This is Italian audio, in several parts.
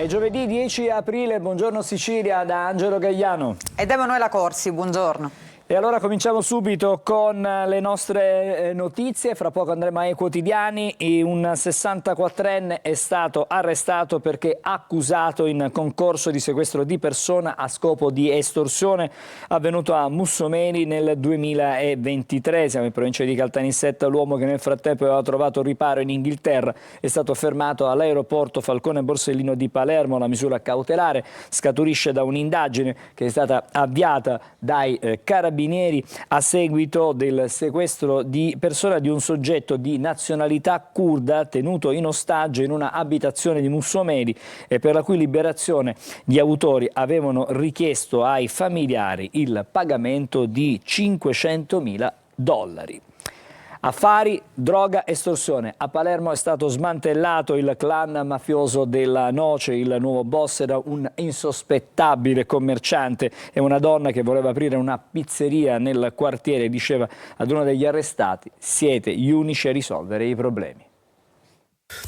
È giovedì 10 aprile, buongiorno Sicilia da Angelo Gagliano. Ed Emanuela Corsi, buongiorno. E allora cominciamo subito con le nostre notizie, fra poco andremo ai quotidiani. Un 64enne è stato arrestato perché accusato in concorso di sequestro di persona a scopo di estorsione avvenuto a Mussomeli nel 2023. Siamo in provincia di Caltanissetta. L'uomo che nel frattempo aveva trovato riparo in Inghilterra è stato fermato all'aeroporto Falcone Borsellino di Palermo. La misura cautelare scaturisce da un'indagine che è stata avviata dai carabinieri a seguito del sequestro di persona di un soggetto di nazionalità curda tenuto in ostaggio in una abitazione di Mussomeli e per la cui liberazione gli autori avevano richiesto ai familiari il pagamento di $500.000. Affari, droga, estorsione. A Palermo è stato smantellato il clan mafioso della Noce. Il nuovo boss era un insospettabile commerciante e una donna che voleva aprire una pizzeria nel quartiere diceva ad uno degli arrestati: siete gli unici a risolvere i problemi.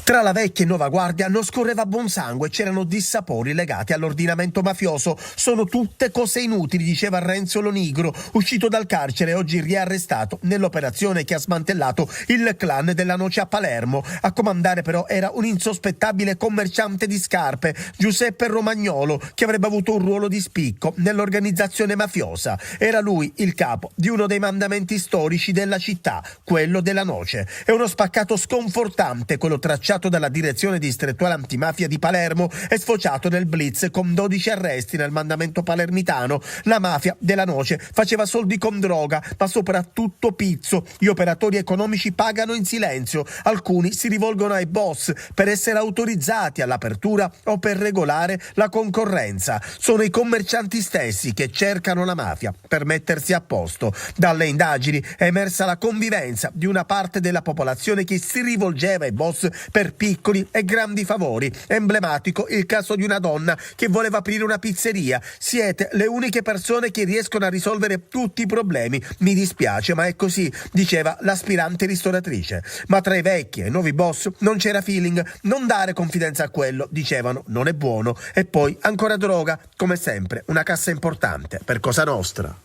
Tra la vecchia e nuova guardia non scorreva buon sangue, c'erano dissapori legati all'ordinamento mafioso. Sono tutte cose inutili, diceva Renzo Lonigro, uscito dal carcere e oggi riarrestato nell'operazione che ha smantellato il clan della Noce a Palermo. A comandare però era un insospettabile commerciante di scarpe, Giuseppe Romagnolo, che avrebbe avuto un ruolo di spicco nell'organizzazione mafiosa. Era lui il capo di uno dei mandamenti storici della città, quello della Noce. È uno spaccato sconfortante quello tracciato dalla direzione distrettuale antimafia di Palermo e sfociato nel blitz con 12 arresti nel mandamento palermitano. La mafia della Noce faceva soldi con droga, ma soprattutto pizzo. Gli operatori economici pagano in silenzio, alcuni si rivolgono ai boss per essere autorizzati all'apertura o per regolare la concorrenza. Sono i commercianti stessi che cercano la mafia per mettersi a posto. Dalle indagini è emersa la convivenza di una parte della popolazione che si rivolgeva ai boss per piccoli e grandi favori. Emblematico il caso di una donna che voleva aprire una pizzeria. Siete le uniche persone che riescono a risolvere tutti i problemi. Mi dispiace, ma è così, diceva l'aspirante ristoratrice. Ma tra i vecchi e i nuovi boss non c'era feeling. Non dare confidenza a quello, dicevano, non è buono. E poi ancora droga, come sempre, una cassa importante per Cosa Nostra.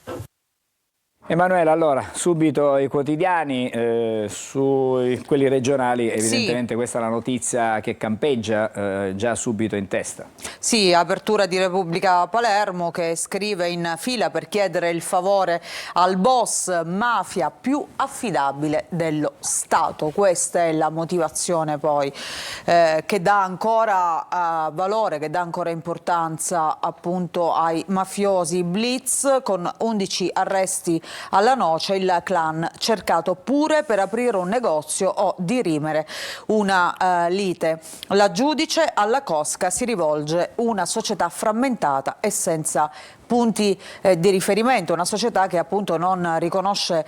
Emanuela, allora, subito i quotidiani, su quelli regionali, evidentemente sì. Questa è la notizia che campeggia già subito in testa. Sì, apertura di Repubblica Palermo che scrive in fila per chiedere il favore al boss mafia più affidabile dello Stato. Questa è la motivazione poi che dà ancora valore, che dà ancora importanza appunto ai mafiosi. Blitz con 11 arresti alla Noce, il clan cercato pure per aprire un negozio o dirimere una lite. La giudice alla cosca si rivolge una società frammentata e senza punti di riferimento, una società che appunto non riconosce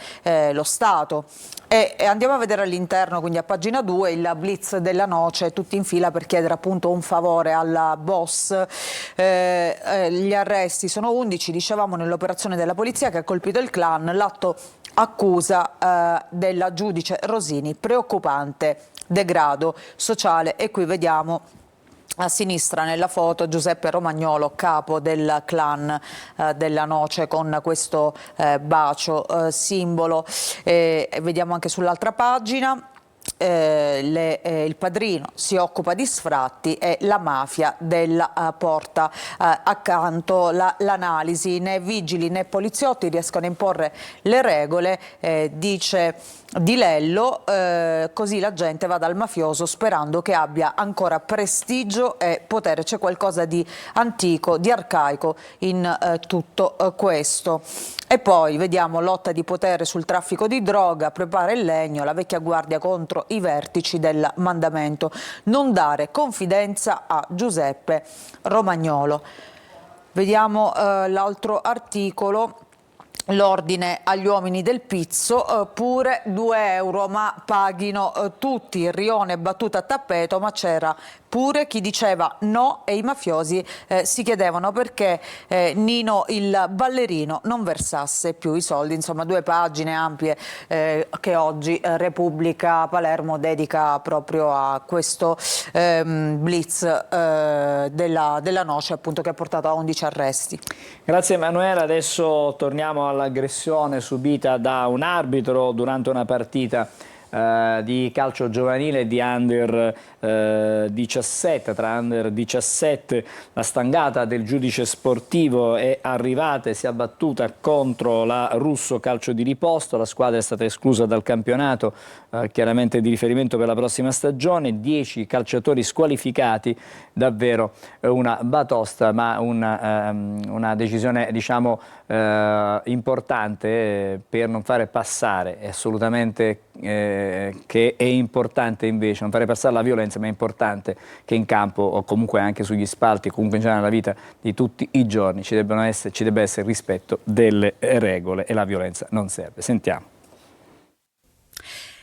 lo Stato. E andiamo a vedere all'interno, quindi a pagina 2, il blitz della Noce, tutti in fila per chiedere appunto un favore al boss. Gli arresti sono 11, dicevamo, nell'operazione della polizia che ha colpito il clan. L'atto accusa della giudice Rosini, preoccupante degrado sociale, e qui vediamo a sinistra nella foto Giuseppe Romagnolo, capo del clan della Noce, con questo bacio simbolo. Vediamo anche sull'altra pagina. Il padrino si occupa di sfratti e la mafia della porta accanto l'analisi. Né vigili né poliziotti riescono a imporre le regole, dice Di Lello, così la gente va dal mafioso sperando che abbia ancora prestigio e potere. C'è qualcosa di antico, di arcaico in tutto questo. E poi vediamo lotta di potere sul traffico di droga, prepara il legno, la vecchia guardia contro i vertici del mandamento. Non dare confidenza a Giuseppe Romagnolo. Vediamo l'altro articolo. L'ordine agli uomini del pizzo, pure 2 euro, ma paghino tutti. Il rione è battuto a tappeto, ma c'era pure chi diceva no e i mafiosi si chiedevano perché Nino il ballerino non versasse più i soldi. Insomma, 2 pagine ampie che oggi Repubblica Palermo dedica proprio a questo blitz della noce, appunto, che ha portato a 11 arresti. Grazie Emanuela, adesso torniamo all'aggressione subita da un arbitro durante una partita di calcio giovanile di Under 17, tra Under 17 la stangata del giudice sportivo è arrivata e si è abbattuta contro la Russo Calcio di Riposto. La squadra è stata esclusa dal campionato, chiaramente di riferimento per la prossima stagione. 10 calciatori squalificati, davvero una batosta, ma una decisione, diciamo, importante per non fare passare, è assolutamente che è importante invece non fare passare la violenza, ma è importante che in campo o comunque anche sugli spalti, comunque in generale nella vita di tutti i giorni ci debba essere rispetto delle regole e la violenza non serve. Sentiamo.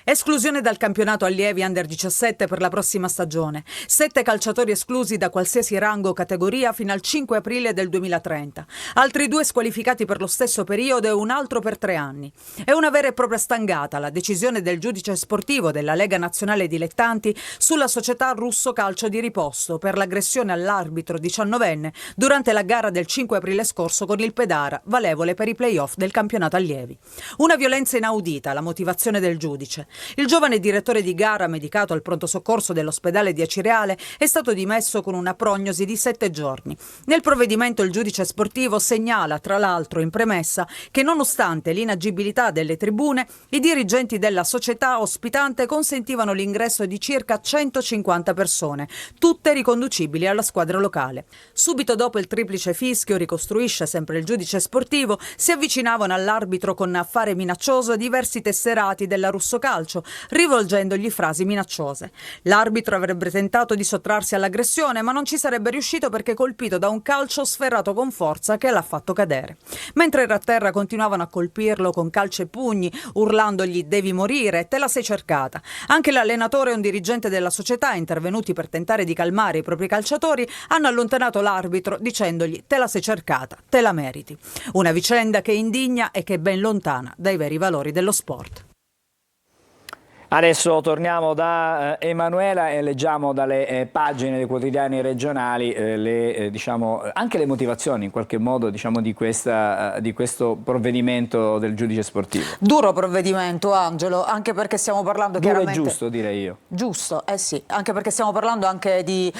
Esclusione dal campionato allievi Under 17 per la prossima stagione. 7 calciatori esclusi da qualsiasi rango o categoria fino al 5 aprile del 2030. Altri 2 squalificati per lo stesso periodo e un altro per 3 anni. È una vera e propria stangata la decisione del giudice sportivo della Lega Nazionale Dilettanti sulla società Russo Calcio di Riposto per l'aggressione all'arbitro 19enne durante la gara del 5 aprile scorso con il Pedara, valevole per i play-off del campionato allievi. Una violenza inaudita, la motivazione del giudice. Il giovane direttore di gara, medicato al pronto soccorso dell'ospedale di Acireale, è stato dimesso con una prognosi di 7 giorni. Nel provvedimento il giudice sportivo segnala, tra l'altro, in premessa, che nonostante l'inagibilità delle tribune, i dirigenti della società ospitante consentivano l'ingresso di circa 150 persone, tutte riconducibili alla squadra locale. Subito dopo il triplice fischio, ricostruisce sempre il giudice sportivo, si avvicinavano all'arbitro con affare minaccioso diversi tesserati della Russo Calcio, rivolgendogli frasi minacciose. L'arbitro avrebbe tentato di sottrarsi all'aggressione, ma non ci sarebbe riuscito perché colpito da un calcio sferrato con forza che l'ha fatto cadere. Mentre era a terra continuavano a colpirlo con calci e pugni, urlandogli "devi morire, te la sei cercata". Anche l'allenatore e un dirigente della società, intervenuti per tentare di calmare i propri calciatori, hanno allontanato l'arbitro dicendogli "te la sei cercata, te la meriti". Una vicenda che indigna e che è ben lontana dai veri valori dello sport. Adesso torniamo da Emanuela e leggiamo dalle pagine dei quotidiani regionali diciamo, anche le motivazioni in qualche modo, diciamo, di questo provvedimento del giudice sportivo. Duro provvedimento, Angelo, anche perché stiamo parlando chiaramente... Duro e giusto, direi io. Giusto, eh sì, anche perché stiamo parlando anche di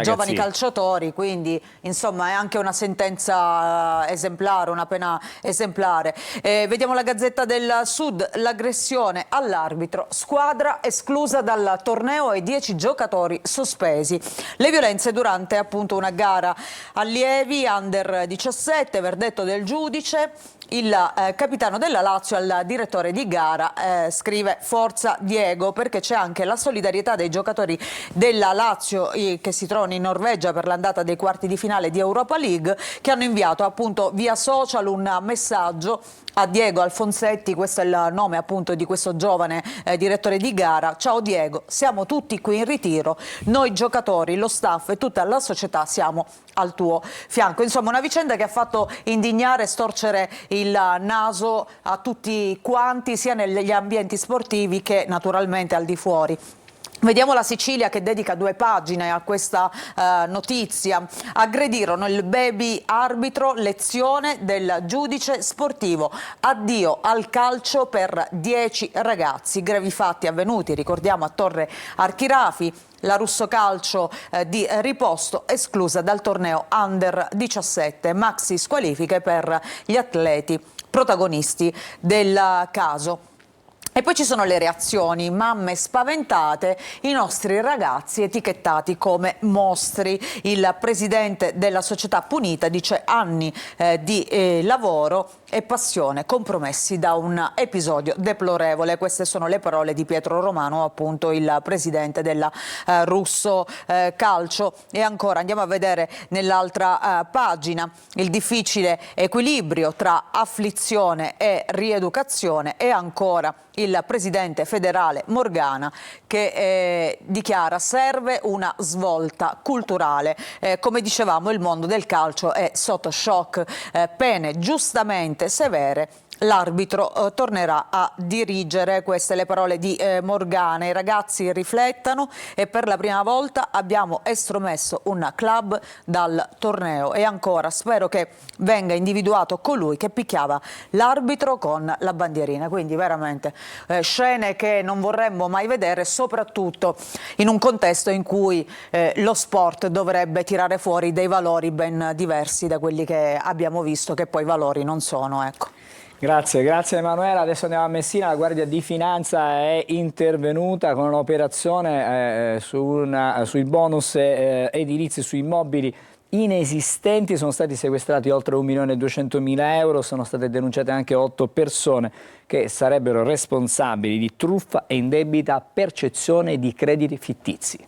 giovani calciatori, quindi insomma è anche una sentenza esemplare, una pena esemplare. Vediamo la Gazzetta del Sud, l'aggressione all'arbitro, squadra esclusa dal torneo e 10 giocatori sospesi. Le violenze durante appunto una gara allievi Under 17, verdetto del giudice. Il capitano della Lazio al direttore di gara scrive "Forza Diego", perché c'è anche la solidarietà dei giocatori della Lazio che si trovano in Norvegia per l'andata dei quarti di finale di Europa League, che hanno inviato appunto via social un messaggio a Diego Alfonsetti, questo è il nome appunto di questo giovane direttore di gara. "Ciao Diego, siamo tutti qui in ritiro, noi giocatori, lo staff e tutta la società siamo al tuo fianco". Insomma, una vicenda che ha fatto indignare e storcere il naso a tutti quanti, sia negli ambienti sportivi che naturalmente al di fuori. Vediamo la Sicilia che dedica 2 pagine a questa notizia. Aggredirono il baby arbitro, lezione del giudice sportivo. Addio al calcio per 10 ragazzi. Gravi fatti avvenuti, ricordiamo, a Torre Archirafi. La Russo Calcio di Riposto esclusa dal torneo Under 17. Maxi squalifiche per gli atleti protagonisti del caso. E poi ci sono le reazioni, mamme spaventate, i nostri ragazzi etichettati come mostri. Il presidente della società punita dice anni di lavoro e passione compromessi da un episodio deplorevole. Queste sono le parole di Pietro Romano, appunto il presidente della Russo Calcio. E ancora andiamo a vedere nell'altra pagina il difficile equilibrio tra afflizione e rieducazione, e ancora il il presidente federale Morgana, che dichiara serve una svolta culturale. Come dicevamo, il mondo del calcio è sotto shock, pene giustamente severe. L'arbitro tornerà a dirigere, queste le parole di Morgana. I ragazzi riflettano e per la prima volta abbiamo estromesso un club dal torneo. E ancora, spero che venga individuato colui che picchiava l'arbitro con la bandierina. Quindi veramente scene che non vorremmo mai vedere, soprattutto in un contesto in cui lo sport dovrebbe tirare fuori dei valori ben diversi da quelli che abbiamo visto, che poi valori non sono, ecco. Grazie Emanuela. Adesso andiamo a Messina. La Guardia di Finanza è intervenuta con un'operazione sui bonus edilizi, su immobili inesistenti. Sono stati sequestrati oltre 1.200.000 euro, sono state denunciate anche 8 persone che sarebbero responsabili di truffa e indebita percezione di crediti fittizi.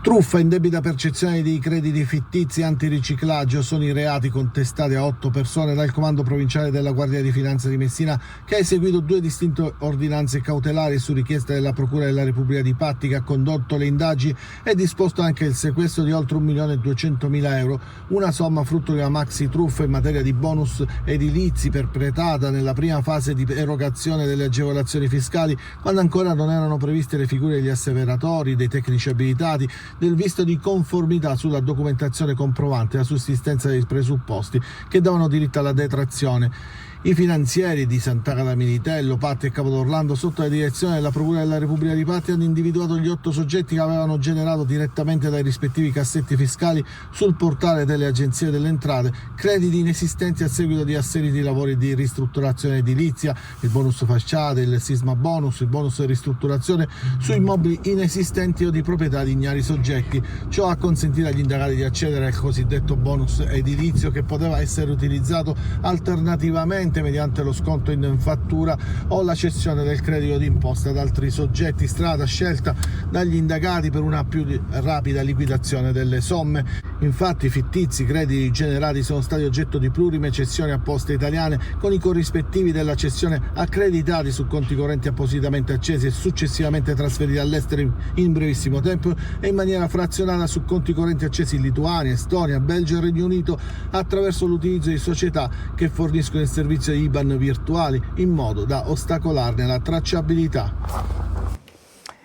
Truffa, indebita percezione di crediti fittizi, antiriciclaggio sono i reati contestati a 8 persone dal Comando Provinciale della Guardia di Finanza di Messina, che ha eseguito 2 distinte ordinanze cautelari su richiesta della Procura della Repubblica di Patti, che ha condotto le indagini e disposto anche il sequestro di oltre 1.200.000 euro, una somma frutto di una maxi truffa in materia di bonus edilizi perpetrata nella prima fase di erogazione delle agevolazioni fiscali, quando ancora non erano previste le figure degli asseveratori, dei tecnici abilitati, del visto di conformità sulla documentazione comprovante la sussistenza dei presupposti che davano diritto alla detrazione. I finanzieri di Sant'Agata Militello, Patti e Capodorlando, sotto la direzione della Procura della Repubblica di Patti, hanno individuato gli 8 soggetti che avevano generato direttamente dai rispettivi cassetti fiscali sul portale delle agenzie delle entrate crediti inesistenti a seguito di asseriti lavori di ristrutturazione edilizia, il bonus facciate, il sisma bonus, il bonus di ristrutturazione su immobili inesistenti o di proprietà di ignari soggetti. Ciò ha consentito agli indagati di accedere al cosiddetto bonus edilizio, che poteva essere utilizzato alternativamente mediante lo sconto in fattura o la cessione del credito d'imposta ad altri soggetti, strada scelta dagli indagati per una più rapida liquidazione delle somme. Infatti, i fittizi crediti generati sono stati oggetto di plurime cessioni a Poste Italiane, con i corrispettivi della cessione accreditati su conti correnti appositamente accesi e successivamente trasferiti all'estero in brevissimo tempo e in maniera frazionata su conti correnti accesi in Lituania, Estonia, Belgio e Regno Unito, attraverso l'utilizzo di società che forniscono il servizio IBAN virtuali, in modo da ostacolarne la tracciabilità.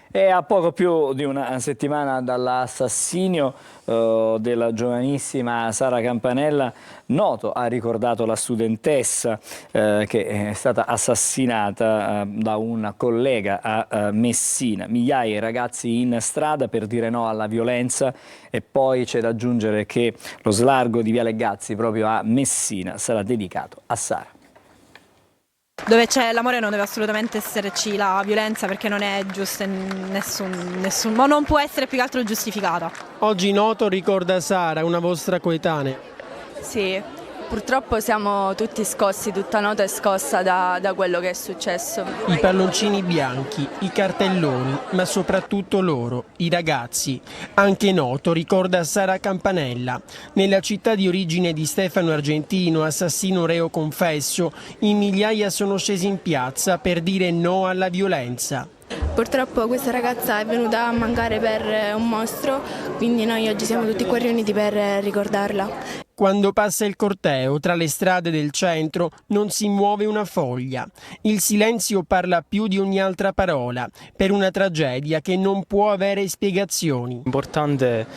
E a poco più di una settimana dall'assassinio della giovanissima Sara Campanella, Noto ha ricordato la studentessa che è stata assassinata da un collega a Messina. Migliaia di ragazzi in strada per dire no alla violenza, e poi c'è da aggiungere che lo slargo di Viale Gazzi proprio a Messina sarà dedicato a Sara. Dove c'è l'amore non deve assolutamente esserci la violenza, perché non è giusta in nessun modo, non può essere più che altro giustificata. Oggi Noto ricorda Sara, una vostra coetanea. Sì, purtroppo siamo tutti scossi, tutta Noto è scossa da quello che è successo. I palloncini bianchi, i cartelloni, ma soprattutto loro, i ragazzi. Anche Noto ricorda Sara Campanella. Nella città di origine di Stefano Argentino, assassino reo confesso, in migliaia sono scesi in piazza per dire no alla violenza. Purtroppo questa ragazza è venuta a mancare per un mostro, quindi noi oggi siamo tutti qua riuniti per ricordarla. Quando passa il corteo tra le strade del centro non si muove una foglia. Il silenzio parla più di ogni altra parola, per una tragedia che non può avere spiegazioni. L'importante,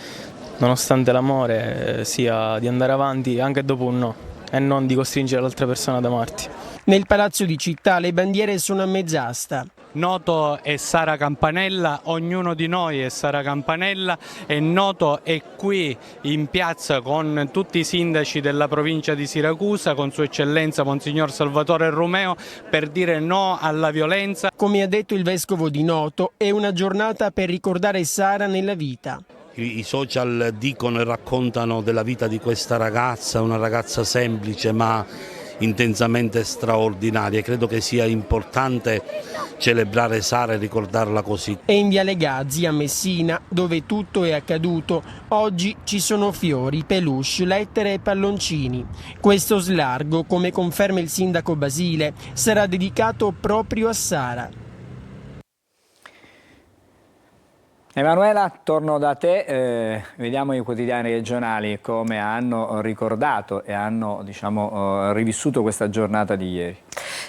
nonostante l'amore, sia di andare avanti anche dopo un no, e non di costringere l'altra persona ad amarti. Nel Palazzo di Città le bandiere sono a mezz'asta. Noto è Sara Campanella, ognuno di noi è Sara Campanella, e Noto è qui in piazza con tutti i sindaci della provincia di Siracusa, con Sua Eccellenza Monsignor Salvatore Romeo, per dire no alla violenza. Come ha detto il vescovo di Noto, è una giornata per ricordare Sara nella vita. I social dicono e raccontano della vita di questa ragazza, una ragazza semplice ma intensamente straordinarie. Credo che sia importante celebrare Sara e ricordarla così. E in Viale Gazzi a Messina, dove tutto è accaduto, oggi ci sono fiori, peluche, lettere e palloncini. Questo slargo, come conferma il sindaco Basile, sarà dedicato proprio a Sara. Emanuela, torno da te, vediamo i quotidiani regionali come hanno ricordato e hanno rivissuto questa giornata di ieri.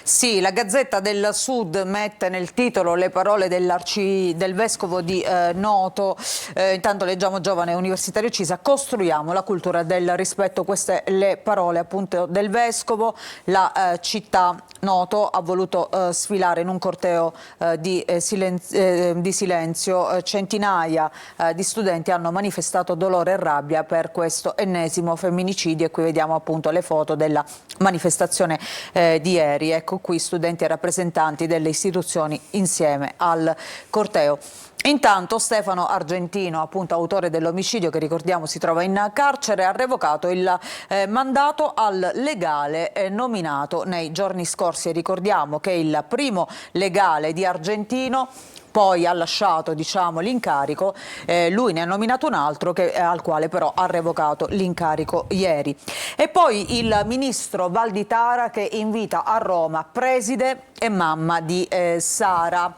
Sì, la Gazzetta del Sud mette nel titolo le parole del vescovo di Noto. Intanto leggiamo: giovane universitario Cisa, costruiamo la cultura del rispetto. Queste le parole appunto del vescovo. La città Noto ha voluto sfilare in un corteo di silenzio. Centinaia di studenti hanno manifestato dolore e rabbia per questo ennesimo femminicidio, e qui vediamo appunto le foto della manifestazione di ieri. Ecco qui studenti e rappresentanti delle istituzioni insieme al corteo. Intanto Stefano Argentino, appunto autore dell'omicidio che ricordiamo si trova in carcere, ha revocato il mandato al legale nominato nei giorni scorsi, e ricordiamo che il primo legale di Argentino poi ha lasciato l'incarico, lui ne ha nominato un altro al quale però ha revocato l'incarico ieri. E poi il ministro Valditara che invita a Roma preside e mamma di Sara.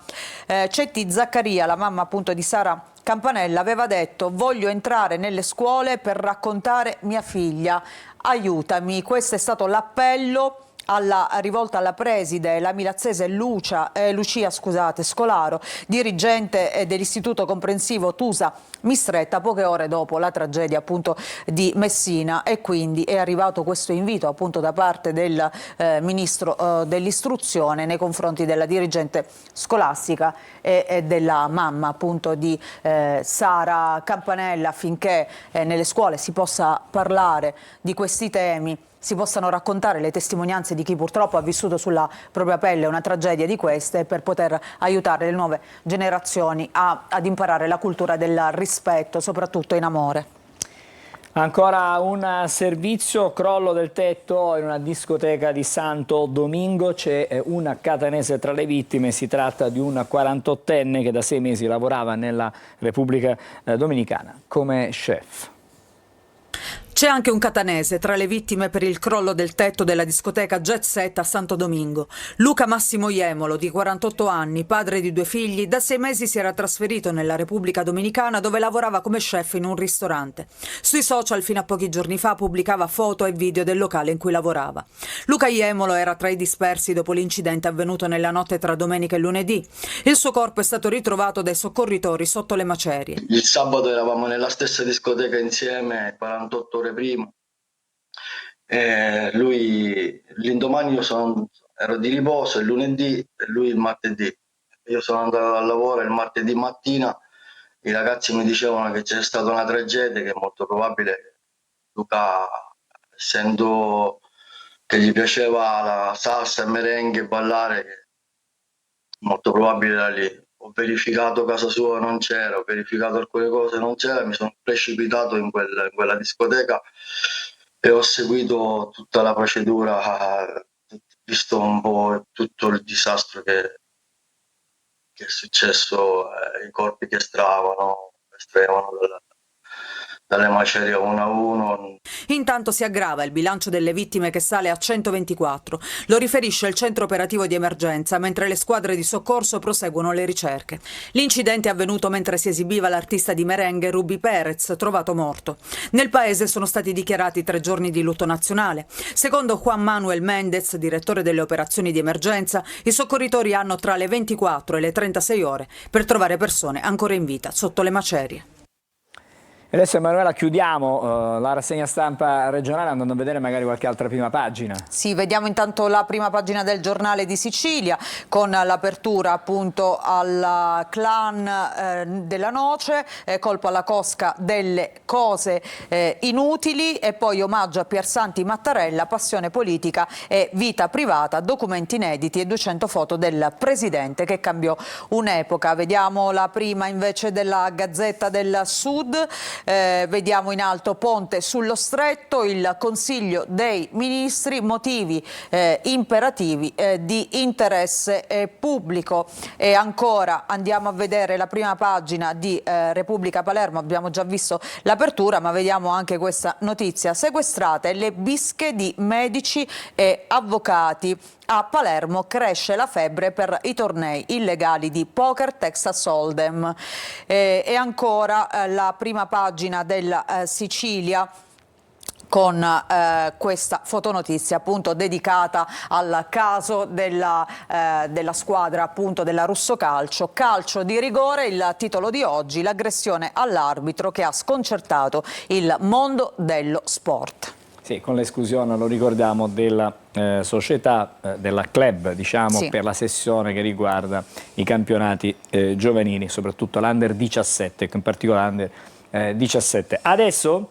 Cetti Zaccaria, la mamma appunto di Sara Campanella, aveva detto: voglio entrare nelle scuole per raccontare mia figlia, aiutami. Questo è stato l'appello rivolta alla preside, la milazzese Lucia Scolaro, dirigente dell'istituto comprensivo Tusa Mistretta, poche ore dopo la tragedia appunto di Messina, e quindi è arrivato questo invito appunto da parte del ministro dell'istruzione nei confronti della dirigente scolastica e della mamma appunto di Sara Campanella, affinché nelle scuole si possa parlare di questi temi, si possano raccontare le testimonianze di chi purtroppo ha vissuto sulla propria pelle una tragedia di queste, per poter aiutare le nuove generazioni ad imparare la cultura del rispetto, soprattutto in amore. Ancora un servizio, crollo del tetto in una discoteca di Santo Domingo, c'è una catanese tra le vittime, si tratta di un 48enne che da 6 mesi lavorava nella Repubblica Dominicana come chef. C'è anche un catanese tra le vittime per il crollo del tetto della discoteca Jet Set a Santo Domingo. Luca Massimo Jemolo, di 48 anni, padre di 2 figli, da 6 mesi si era trasferito nella Repubblica Dominicana, dove lavorava come chef in un ristorante. Sui social fino a pochi giorni fa pubblicava foto e video del locale in cui lavorava. Luca Jemolo era tra i dispersi dopo l'incidente avvenuto nella notte tra domenica e lunedì. Il suo corpo è stato ritrovato dai soccorritori sotto le macerie. Il sabato eravamo nella stessa discoteca insieme, 48 ore prima. L'indomani io ero di riposo, il lunedì e lui il martedì. Io sono andato al lavoro il martedì mattina, i ragazzi mi dicevano che c'è stata una tragedia, che è molto probabile Luca, essendo che gli piaceva la salsa e merengue, ballare, molto probabile da lì. Ho verificato casa sua, non c'era, ho verificato alcune cose, non c'era, mi sono precipitato in quella discoteca e ho seguito tutta la procedura, visto un po' tutto il disastro che è successo, i corpi che estraevano dalle macerie uno a uno. Intanto si aggrava il bilancio delle vittime, che sale a 124. Lo riferisce il centro operativo di emergenza, mentre le squadre di soccorso proseguono le ricerche. L'incidente è avvenuto mentre si esibiva l'artista di merengue Ruby Perez, trovato morto. Nel paese sono stati dichiarati 3 giorni di lutto nazionale. Secondo Juan Manuel Mendez, direttore delle operazioni di emergenza, i soccorritori hanno tra le 24 e le 36 ore per trovare persone ancora in vita sotto le macerie. Adesso Emanuela chiudiamo la rassegna stampa regionale andando a vedere magari qualche altra prima pagina. Sì, vediamo intanto la prima pagina del Giornale di Sicilia con l'apertura appunto al clan della Noce, colpo alla cosca delle cose inutili, e poi omaggio a Piersanti Mattarella, passione politica e vita privata, documenti inediti e 200 foto del presidente che cambiò un'epoca. Vediamo la prima invece della Gazzetta del Sud. vediamo in alto ponte sullo stretto, il Consiglio dei Ministri, motivi imperativi di interesse pubblico. E ancora andiamo a vedere la prima pagina di Repubblica Palermo, abbiamo già visto l'apertura, ma vediamo anche questa notizia: sequestrate le bische di medici e avvocati. A Palermo cresce la febbre per i tornei illegali di poker Texas Hold'em. E ancora la prima pagina della Sicilia, con questa fotonotizia appunto dedicata al caso della squadra appunto della Russo Calcio. Calcio di rigore, il titolo di oggi: l'aggressione all'arbitro che ha sconcertato il mondo dello sport. Sì, con l'esclusione, lo ricordiamo, della società, della club, diciamo, sì, per la sessione che riguarda i campionati giovanili, soprattutto l'Under 17, in particolare l'Under 17. Adesso,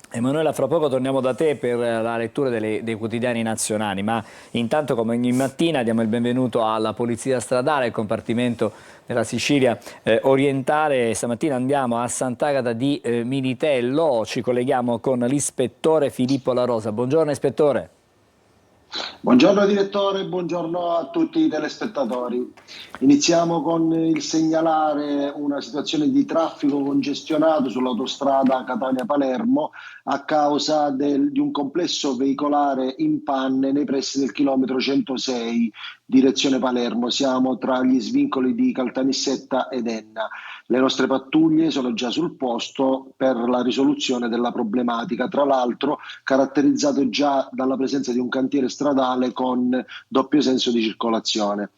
Emanuela, fra poco torniamo da te per la lettura dei quotidiani nazionali, ma intanto, come ogni mattina, diamo il benvenuto alla Polizia Stradale, il compartimento della Sicilia orientale. Stamattina andiamo a Sant'Agata di Militello, ci colleghiamo con l'ispettore Filippo La Rosa. Buongiorno ispettore. Buongiorno direttore, buongiorno a tutti i telespettatori. Iniziamo con il segnalare una situazione di traffico congestionato sull'autostrada Catania-Palermo a causa di un complesso veicolare in panne nei pressi del chilometro 106 direzione Palermo. Siamo tra gli svincoli di Caltanissetta ed Enna. Le nostre pattuglie sono già sul posto per la risoluzione della problematica, tra l'altro caratterizzato già dalla presenza di un cantiere stradale con doppio senso di circolazione.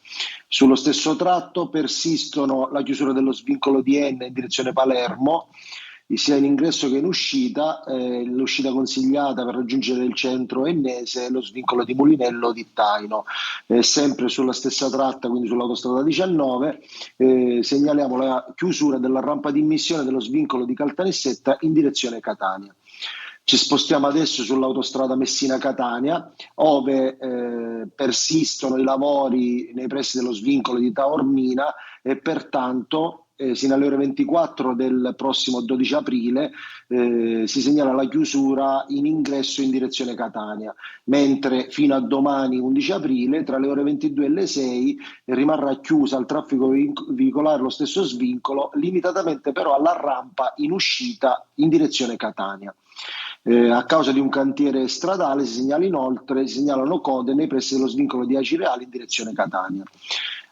Sullo stesso tratto persistono la chiusura dello svincolo di Enna in direzione Palermo, sia in ingresso che in uscita. L'uscita consigliata per raggiungere il centro ennese è lo svincolo di Mulinello di Taino. Sempre sulla stessa tratta, quindi sull'autostrada 19, segnaliamo la chiusura della rampa di immissione dello svincolo di Caltanissetta in direzione Catania. Ci spostiamo adesso sull'autostrada Messina-Catania, ove persistono i lavori nei pressi dello svincolo di Taormina e pertanto sino alle ore 24 del prossimo 12 aprile si segnala la chiusura in ingresso in direzione Catania, mentre fino a domani 11 aprile tra le ore 22 e le 6 rimarrà chiusa al traffico veicolare lo stesso svincolo, limitatamente però alla rampa in uscita in direzione Catania. A causa di un cantiere stradale si segnalano code nei pressi dello svincolo di Acireale in direzione Catania.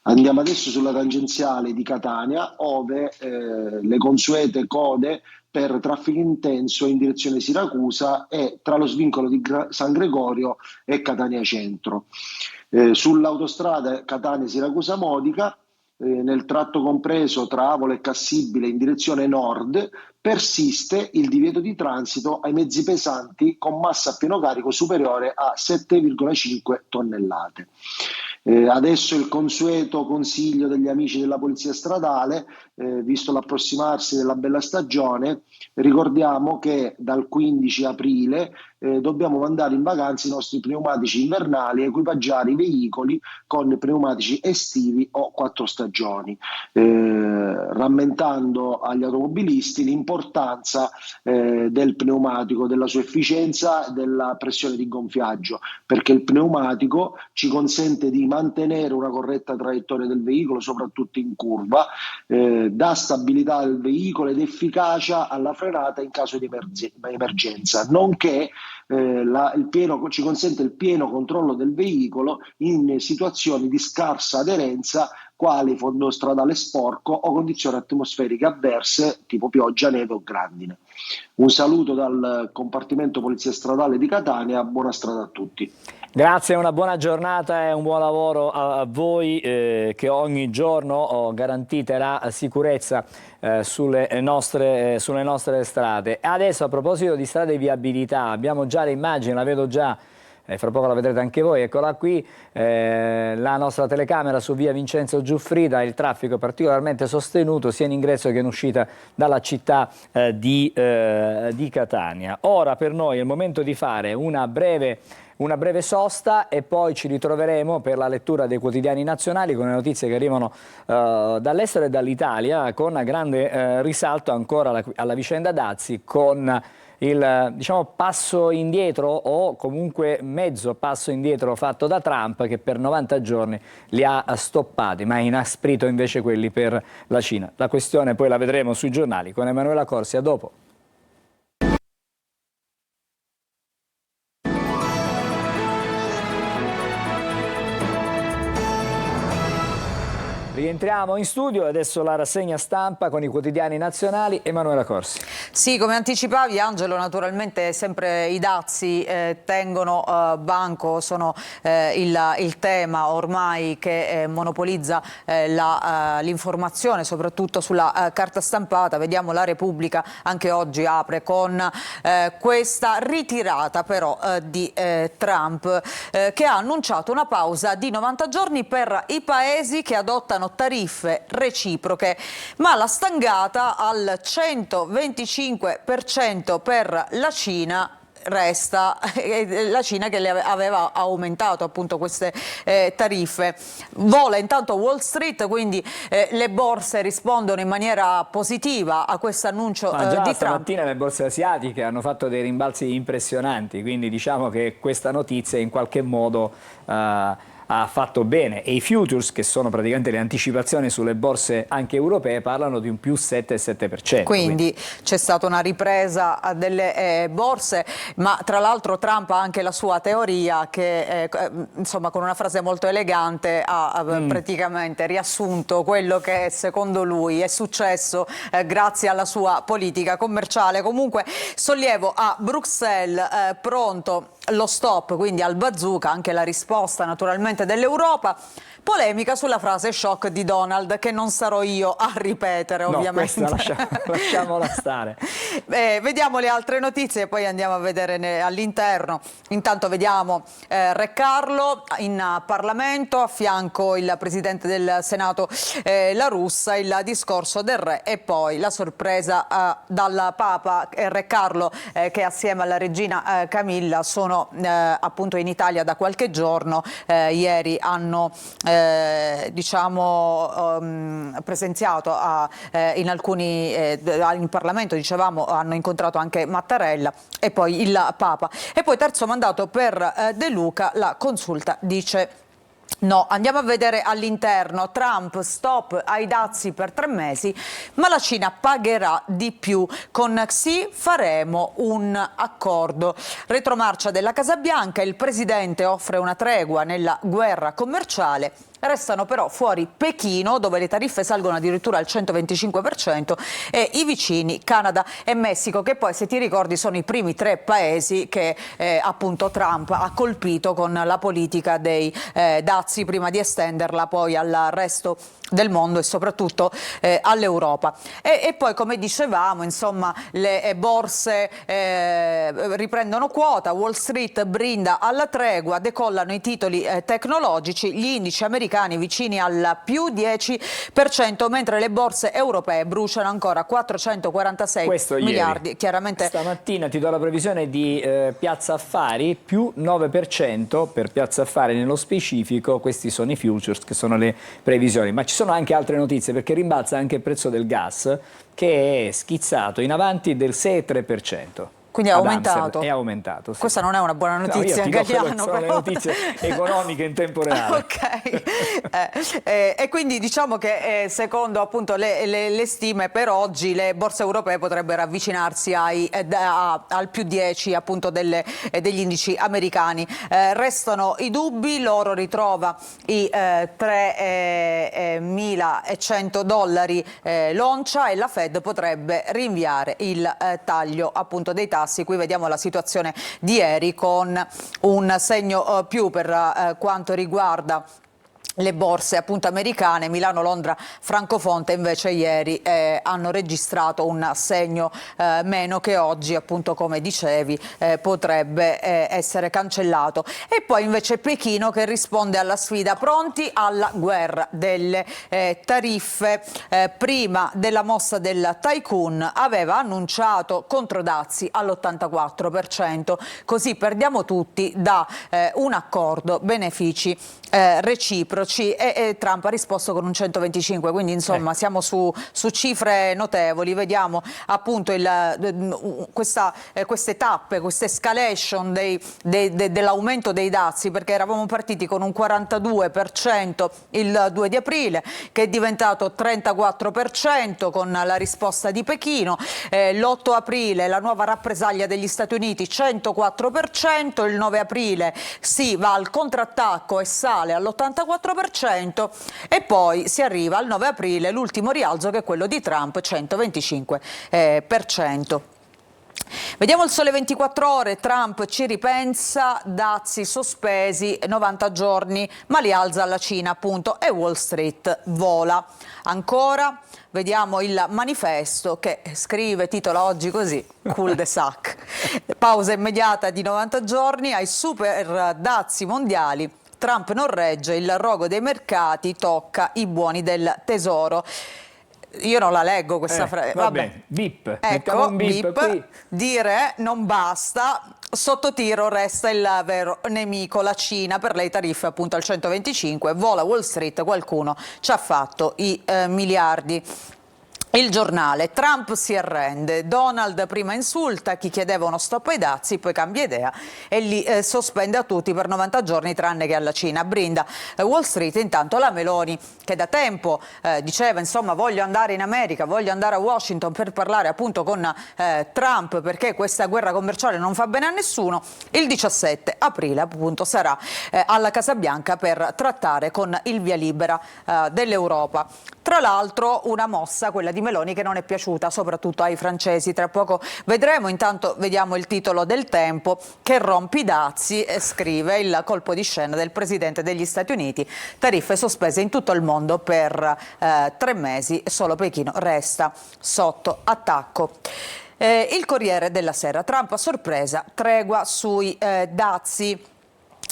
Andiamo adesso sulla tangenziale di Catania, ove le consuete code per traffico intenso in direzione Siracusa e tra lo svincolo di San Gregorio e Catania Centro. Sull'autostrada Catania-Siracusa-Modica, nel tratto compreso tra Avola e Cassibile in direzione nord, persiste il divieto di transito ai mezzi pesanti con massa a pieno carico superiore a 7,5 tonnellate. Adesso il consueto consiglio degli amici della Polizia Stradale, visto l'approssimarsi della bella stagione, ricordiamo che dal 15 aprile dobbiamo mandare in vacanza i nostri pneumatici invernali e equipaggiare i veicoli con pneumatici estivi o 4 stagioni, rammentando agli automobilisti l'importanza del pneumatico, della sua efficienza, della pressione di gonfiaggio, perché il pneumatico ci consente di mantenere una corretta traiettoria del veicolo, soprattutto in curva, dà stabilità al veicolo ed efficacia alla frenata in caso di emergenza, nonché ci consente il pieno controllo del veicolo in situazioni di scarsa aderenza, quali fondo stradale sporco o condizioni atmosferiche avverse tipo pioggia, neve o grandine. Un saluto dal compartimento Polizia Stradale di Catania, buona strada a tutti. Grazie, una buona giornata e un buon lavoro a voi che ogni giorno garantite la sicurezza sulle nostre strade. Adesso, a proposito di strade e viabilità, abbiamo già le immagini, la vedo già, fra poco la vedrete anche voi, eccola qui, la nostra telecamera su via Vincenzo Giuffrida, il traffico è particolarmente sostenuto sia in ingresso che in uscita dalla città di Catania. Ora per noi è il momento di fare una breve una breve sosta e poi ci ritroveremo per la lettura dei quotidiani nazionali con le notizie che arrivano dall'estero e dall'Italia, con grande risalto ancora alla vicenda Dazi, con il passo indietro o comunque mezzo passo indietro fatto da Trump, che per 90 giorni li ha stoppati, ma ha inasprito invece quelli per la Cina. La questione poi la vedremo sui giornali con Emanuela Corsi. A dopo. Rientriamo in studio e adesso la rassegna stampa con i quotidiani nazionali. Emanuela Corsi. Sì, come anticipavi Angelo, naturalmente sempre i dazi tengono banco, sono il tema ormai che monopolizza l'informazione, soprattutto sulla carta stampata. Vediamo La Repubblica anche oggi apre con questa ritirata però di Trump, che ha annunciato una pausa di 90 giorni per i paesi che adottano tariffe reciproche, ma la stangata al 125% per la Cina resta, la Cina che le aveva aumentato appunto queste tariffe. Vola intanto Wall Street, quindi le borse rispondono in maniera positiva a questo annuncio di Trump. Stamattina le borse asiatiche hanno fatto dei rimbalzi impressionanti, quindi diciamo che questa notizia in qualche modo ha fatto bene, e i futures, che sono praticamente le anticipazioni sulle borse anche europee, parlano di un più 7,7%. Quindi c'è stata una ripresa delle borse, ma tra l'altro Trump ha anche la sua teoria che insomma con una frase molto elegante ha praticamente riassunto quello che secondo lui è successo grazie alla sua politica commerciale. Comunque sollievo a Bruxelles, pronto lo stop quindi al bazooka, anche la risposta naturalmente dell'Europa. Polemica sulla frase shock di Donald, che non sarò io a ripetere, ovviamente. No, questa lasciamola stare. Vediamo le altre notizie e poi andiamo a vedere all'interno. Intanto vediamo Re Carlo in Parlamento, a fianco il Presidente del Senato La Russa, il discorso del Re e poi la sorpresa dal Papa. Re Carlo che assieme alla Regina Camilla sono appunto in Italia da qualche giorno. Ieri hanno presenziato in alcuni in Parlamento, dicevamo, hanno incontrato anche Mattarella e poi il Papa. E poi terzo mandato per De Luca, la consulta dice no. Andiamo a vedere all'interno. Trump, stop ai dazi per 3 mesi, ma la Cina pagherà di più. Con Xi faremo un accordo. Retromarcia della Casa Bianca, il presidente offre una tregua nella guerra commerciale. Restano però fuori Pechino, dove le tariffe salgono addirittura al 125%, e i vicini Canada e Messico, che poi, se ti ricordi, sono i primi 3 paesi che appunto Trump ha colpito con la politica dei dazi, prima di estenderla poi al resto del mondo e soprattutto all'Europa. E poi, come dicevamo, insomma, le borse riprendono quota, Wall Street brinda alla tregua, decollano i titoli tecnologici, gli indici americani vicini al più 10%, mentre le borse europee bruciano ancora 446 miliardi. Ieri. Chiaramente stamattina ti do la previsione di Piazza Affari, più 9% per Piazza Affari nello specifico. Questi sono i futures, che sono le previsioni, ma ci sono anche altre notizie, perché rimbalza anche il prezzo del gas, che è schizzato in avanti del 6,3%. Quindi è aumentato. È aumentato, sì. Questa non è una buona notizia, no, Gagliano. Sono le notizie economiche in tempo reale. Ok. E quindi diciamo che secondo appunto le stime per oggi le borse europee potrebbero avvicinarsi al più 10 appunto degli indici americani. Restano i dubbi, l'oro ritrova i $3.100 l'oncia e la Fed potrebbe rinviare il taglio appunto dei tassi. Qui vediamo la situazione di ieri con un segno più per quanto riguarda Le borse appunto americane, Milano, Londra, Francofonte invece ieri hanno registrato un segno meno che oggi appunto, come dicevi, potrebbe essere cancellato. E poi invece Pechino che risponde alla sfida, pronti alla guerra delle tariffe. Prima della mossa del tycoon aveva annunciato controdazi all'84%, così perdiamo tutti da un accordo benefici reciproci, e Trump ha risposto con un 125, quindi insomma siamo su cifre notevoli. Vediamo appunto queste tappe, questa escalation dell'aumento dei dazi, perché eravamo partiti con un 42% il 2 di aprile che è diventato 34% con la risposta di Pechino, l'8 aprile la nuova rappresaglia degli Stati Uniti 104%, il 9 aprile si va al contrattacco e sale all'84% e poi si arriva al 9 aprile, l'ultimo rialzo che è quello di Trump, 125%. Vediamo il Sole 24 Ore, Trump ci ripensa, dazi sospesi 90 giorni, ma li alza la Cina appunto e Wall Street vola. Ancora vediamo il Manifesto che scrive, titola oggi così, cul de sac, pausa immediata di 90 giorni ai super dazi mondiali. Trump non regge, il rogo dei mercati tocca i buoni del tesoro. Io non la leggo questa frase. Vabbè, bip. Ecco, bip qui. Dire non basta, sotto tiro resta il vero nemico, la Cina, per le tariffe appunto al 125, vola Wall Street, qualcuno ci ha fatto i miliardi. Il Giornale, Trump si arrende, Donald prima insulta chi chiedeva uno stop ai dazi, poi cambia idea e li sospende a tutti per 90 giorni tranne che alla Cina. Brinda Wall Street. Intanto la Meloni, che da tempo diceva insomma voglio andare in America, voglio andare a Washington per parlare appunto con Trump perché questa guerra commerciale non fa bene a nessuno, il 17 aprile appunto sarà alla Casa Bianca per trattare con il via libera dell'Europa. Tra l'altro una mossa, quella di Meloni, che non è piaciuta soprattutto ai francesi. Tra poco vedremo, intanto vediamo il titolo del Tempo, che rompi dazi, scrive il colpo di scena del presidente degli Stati Uniti, tariffe sospese in tutto il mondo per 3 mesi, solo Pechino resta sotto attacco. Il Corriere della Sera, Trump a sorpresa, tregua sui dazi.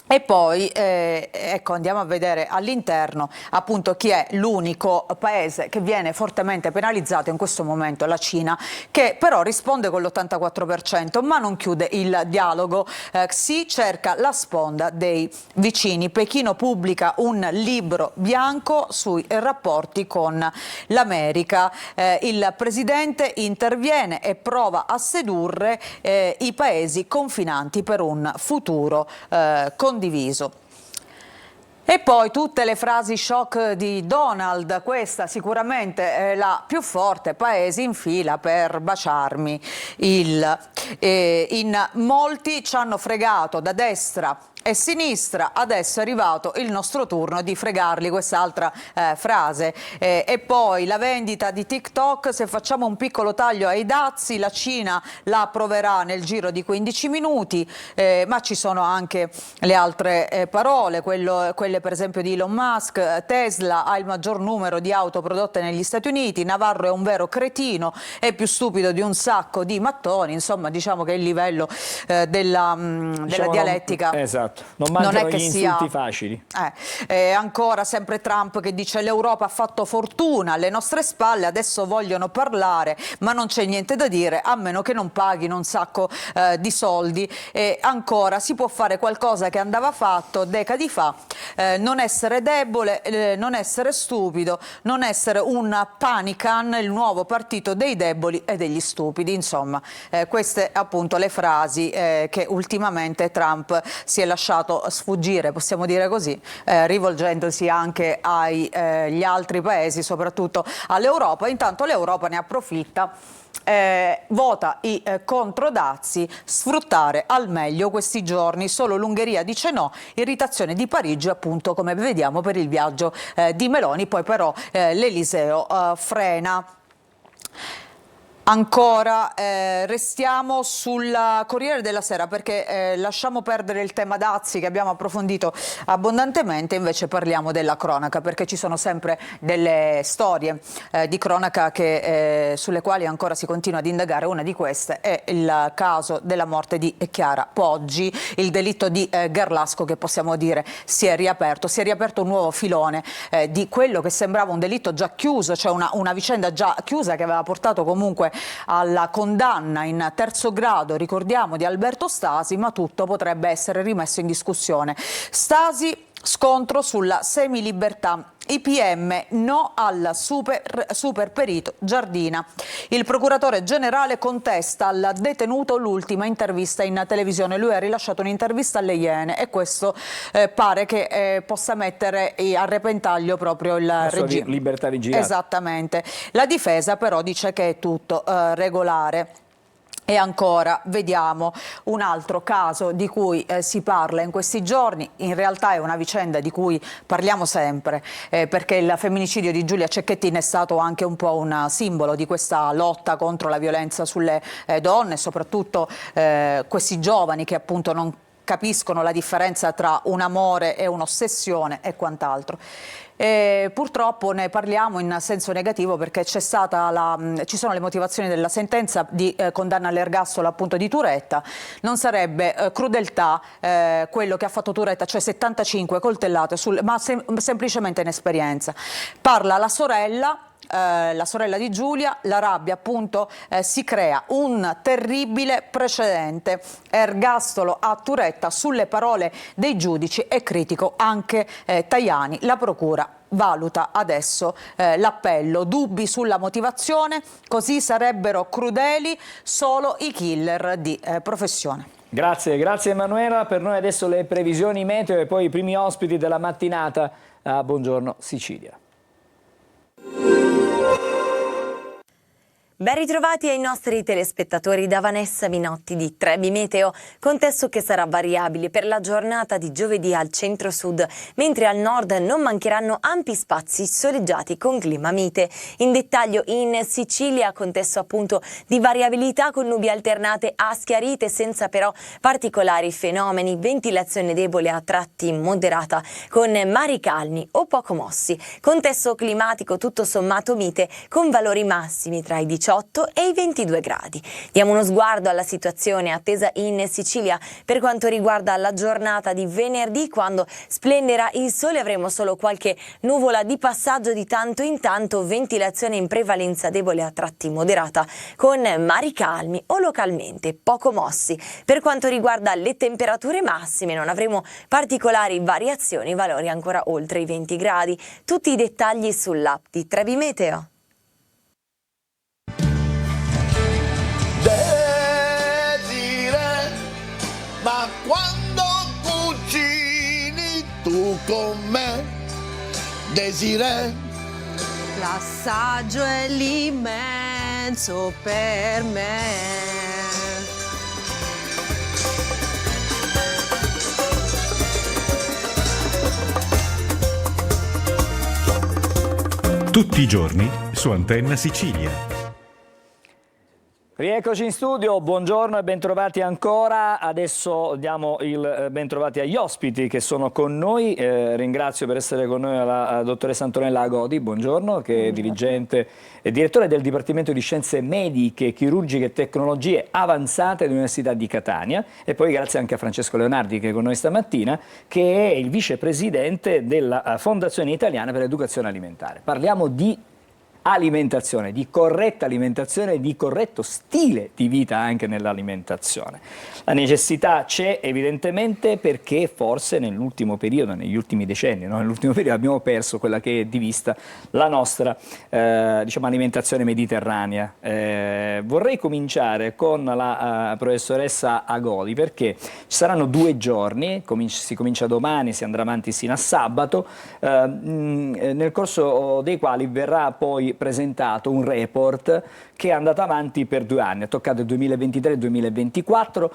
E poi ecco, andiamo a vedere all'interno appunto chi è l'unico paese che viene fortemente penalizzato in questo momento, la Cina, che però risponde con l'84% ma non chiude il dialogo, si cerca la sponda dei vicini. Pechino pubblica un libro bianco sui rapporti con l'America, il presidente interviene e prova a sedurre i paesi confinanti per un futuro condiviso. E poi tutte le frasi shock di Donald, questa sicuramente è la più forte, paesi in fila per baciarmi. In molti ci hanno fregato da destra e sinistra, adesso è arrivato il nostro turno di fregarli, quest'altra frase. E poi la vendita di TikTok, se facciamo un piccolo taglio ai dazi, la Cina la approverà nel giro di 15 minuti, ma ci sono anche le altre parole, quelle per esempio di Elon Musk, Tesla ha il maggior numero di auto prodotte negli Stati Uniti, Navarro è un vero cretino, è più stupido di un sacco di mattoni, insomma diciamo che il livello della dialettica... Esatto. Non mancano è che gli insulti facili. Ancora sempre Trump che dice l'Europa ha fatto fortuna alle nostre spalle, adesso vogliono parlare ma non c'è niente da dire a meno che non paghino un sacco di soldi. E ancora si può fare qualcosa che andava fatto decadi fa, non essere debole, non essere stupido, non essere un panican, il nuovo partito dei deboli e degli stupidi. Insomma queste appunto le frasi che ultimamente Trump si è lasciato sfuggire, possiamo dire così, rivolgendosi anche agli altri paesi, soprattutto all'Europa. Intanto l'Europa ne approfitta, vota i controdazi, sfruttare al meglio questi giorni. Solo l'Ungheria dice no, irritazione di Parigi appunto come vediamo per il viaggio di Meloni, poi però l'Eliseo frena. Ancora restiamo sul Corriere della Sera perché lasciamo perdere il tema dazi che abbiamo approfondito abbondantemente, invece parliamo della cronaca perché ci sono sempre delle storie di cronaca sulle quali ancora si continua ad indagare. Una di queste è il caso della morte di Chiara Poggi, il delitto di Garlasco che possiamo dire si è riaperto un nuovo filone di quello che sembrava un delitto già chiuso, cioè una vicenda già chiusa che aveva portato comunque alla condanna in terzo grado, ricordiamo, di Alberto Stasi, ma tutto potrebbe essere rimesso in discussione. Stasi, scontro sulla semilibertà. IPM no al super perito Giardina. Il procuratore generale contesta al detenuto l'ultima intervista in televisione. Lui ha rilasciato un'intervista alle Iene e questo pare che possa mettere a repentaglio proprio il regime. Libertà vigilata. Esattamente. La difesa però dice che è tutto regolare. E ancora vediamo un altro caso di cui si parla in questi giorni, in realtà è una vicenda di cui parliamo sempre perché il femminicidio di Giulia Cecchettin è stato anche un po' un simbolo di questa lotta contro la violenza sulle donne, soprattutto questi giovani che appunto non capiscono la differenza tra un amore e un'ossessione e quant'altro. Purtroppo ne parliamo in senso negativo perché ci sono le motivazioni della sentenza di condanna all'ergastolo appunto di Turetta. Non sarebbe crudeltà quello che ha fatto Turetta, cioè 75 coltellate, ma semplicemente inesperienza. Parla la sorella di Giulia, la rabbia appunto, si crea un terribile precedente, ergastolo a Turetta. Sulle parole dei giudici è critico anche Tajani. La procura valuta adesso l'appello, dubbi sulla motivazione, così sarebbero crudeli solo i killer di professione. Grazie Emanuela. Per noi adesso le previsioni meteo e poi i primi ospiti della mattinata a Buongiorno Sicilia. Ben ritrovati ai nostri telespettatori da Vanessa Minotti di Trebi Meteo. Contesto che sarà variabile per la giornata di giovedì al centro-sud, mentre al nord non mancheranno ampi spazi soleggiati con clima mite. In dettaglio in Sicilia contesto appunto di variabilità con nubi alternate a schiarite senza però particolari fenomeni, ventilazione debole a tratti moderata con mari calmi o poco mossi. Contesto climatico tutto sommato mite con valori massimi tra i 18 e i 22 gradi. Diamo uno sguardo alla situazione attesa in Sicilia per quanto riguarda la giornata di venerdì, quando splenderà il sole. Avremo solo qualche nuvola di passaggio di tanto in tanto, ventilazione in prevalenza debole a tratti moderata con mari calmi o localmente poco mossi. Per quanto riguarda le temperature massime non avremo particolari variazioni, valori ancora oltre i 20 gradi. Tutti i dettagli sull'app di Trebi Meteo. Ma quando cucini tu con me, Desiree, l'assaggio è l'immenso per me. Tutti i giorni su Antenna Sicilia. Rieccoci in studio, buongiorno e bentrovati ancora. Adesso diamo il bentrovati agli ospiti che sono con noi. Ringrazio per essere con noi la dottoressa Antonella Agodi, buongiorno, che è dirigente e direttore del Dipartimento di Scienze Mediche, Chirurgiche e Tecnologie Avanzate dell'Università di Catania. E poi grazie anche a Francesco Leonardi che è con noi stamattina, che è il vicepresidente della Fondazione Italiana per l'Educazione Alimentare. Parliamo di alimentazione, di corretta alimentazione, di corretto stile di vita anche nell'alimentazione. La necessità c'è evidentemente perché forse nell'ultimo periodo, negli ultimi decenni, no? Nell'ultimo periodo abbiamo perso quella che è di vista la nostra diciamo, alimentazione mediterranea. Vorrei cominciare con la professoressa Agodi perché ci saranno 2 giorni, si comincia domani, si andrà avanti sino a sabato, nel corso dei quali verrà poi presentato un report che è andato avanti per 2 anni, ha toccato il 2023-2024,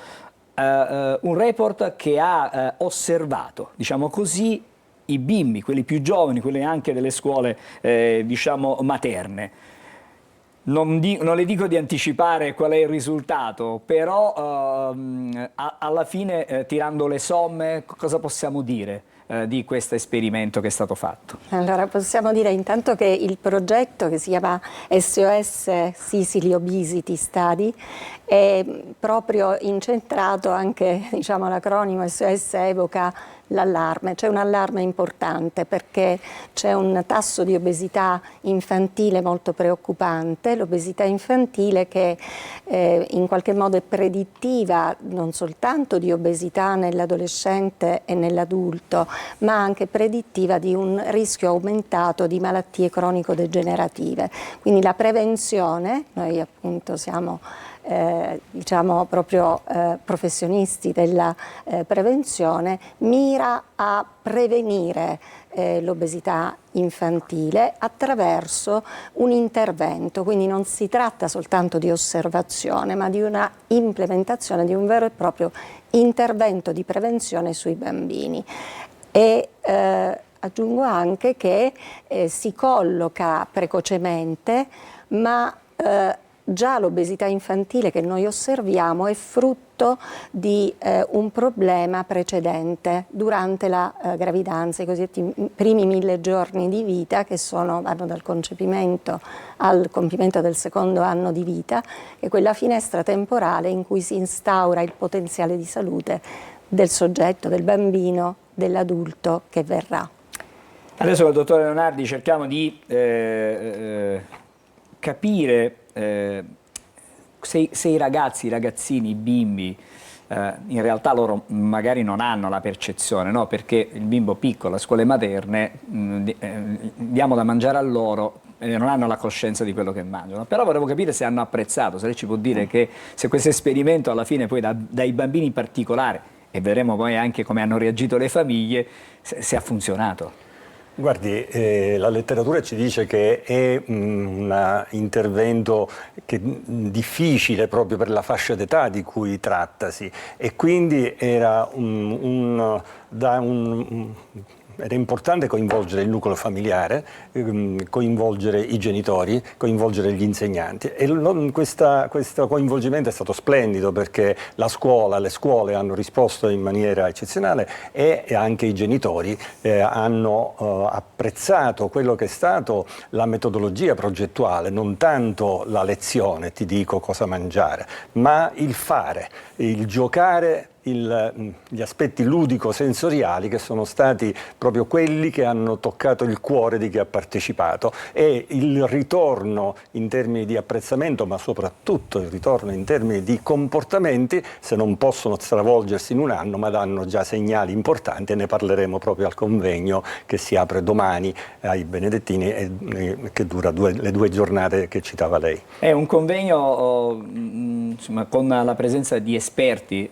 un report che ha osservato, diciamo così, i bimbi, quelli più giovani, quelli anche delle scuole diciamo materne. Non le dico di anticipare qual è il risultato, però alla fine, tirando le somme, cosa possiamo dire di questo esperimento che è stato fatto? Allora, possiamo dire intanto che il progetto, che si chiama SOS Sicily Obesity Study, è proprio incentrato, anche diciamo l'acronimo SOS evoca l'allarme. C'è un allarme importante perché c'è un tasso di obesità infantile molto preoccupante, l'obesità infantile che in qualche modo è predittiva non soltanto di obesità nell'adolescente e nell'adulto, ma anche predittiva di un rischio aumentato di malattie cronico-degenerative. Quindi la prevenzione, noi appunto siamo diciamo proprio professionisti della prevenzione, mira a prevenire l'obesità infantile attraverso un intervento, quindi non si tratta soltanto di osservazione, ma di una implementazione di un vero e proprio intervento di prevenzione sui bambini. E aggiungo anche che si colloca precocemente, ma già l'obesità infantile che noi osserviamo è frutto di un problema precedente durante la gravidanza, i cosiddetti primi 1000 giorni di vita, che vanno dal concepimento al compimento del secondo anno di vita, che è quella finestra temporale in cui si instaura il potenziale di salute del soggetto, del bambino, dell'adulto che verrà. Adesso con il dottore Leonardi cerchiamo di capire se i ragazzi, i ragazzini, i bimbi, in realtà loro magari non hanno la percezione, no? Perché il bimbo piccolo, a scuole materne, diamo da mangiare a loro, non hanno la coscienza di quello che mangiano. Però volevo capire se hanno apprezzato, se lei ci può dire che se questo esperimento alla fine poi dai bambini in particolare, e vedremo poi anche come hanno reagito le famiglie, se ha funzionato. Guardi, la letteratura ci dice che è un intervento difficile proprio per la fascia d'età di cui trattasi, e quindi era era importante coinvolgere il nucleo familiare, coinvolgere i genitori, coinvolgere gli insegnanti, e questo coinvolgimento è stato splendido perché le scuole hanno risposto in maniera eccezionale, e anche i genitori hanno apprezzato quello che è stato la metodologia progettuale, non tanto la lezione, ti dico cosa mangiare, ma il fare, il giocare, gli aspetti ludico-sensoriali che sono stati proprio quelli che hanno toccato il cuore di chi ha partecipato, e il ritorno in termini di apprezzamento, ma soprattutto il ritorno in termini di comportamenti, se non possono stravolgersi in un anno, ma danno già segnali importanti, e ne parleremo proprio al convegno che si apre domani ai Benedettini e che dura le 2 giornate che citava lei. È un convegno insomma, con la presenza di esperti,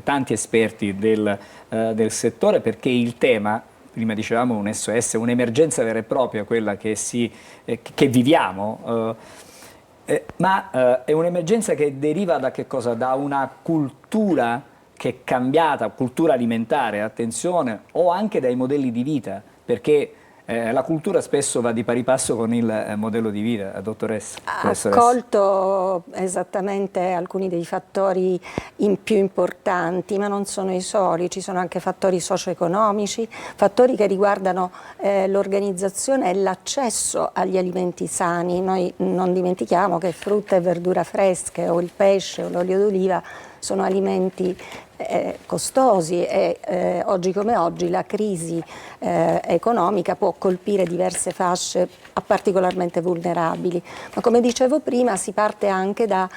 tanti esperti del settore, perché il tema, prima dicevamo un SOS, un'emergenza vera e propria, quella che viviamo, ma è un'emergenza che deriva da che cosa? Da una cultura che è cambiata, cultura alimentare, attenzione, o anche dai modelli di vita, perché la cultura spesso va di pari passo con il modello di vita, dottoressa. Ha colto esattamente alcuni dei fattori più importanti, ma non sono i soli, ci sono anche fattori socio-economici, fattori che riguardano l'organizzazione e l'accesso agli alimenti sani. Noi non dimentichiamo che frutta e verdura fresche, o il pesce o l'olio d'oliva sono alimenti costosi, e oggi come oggi la crisi economica può colpire diverse fasce particolarmente vulnerabili, ma come dicevo prima si parte anche da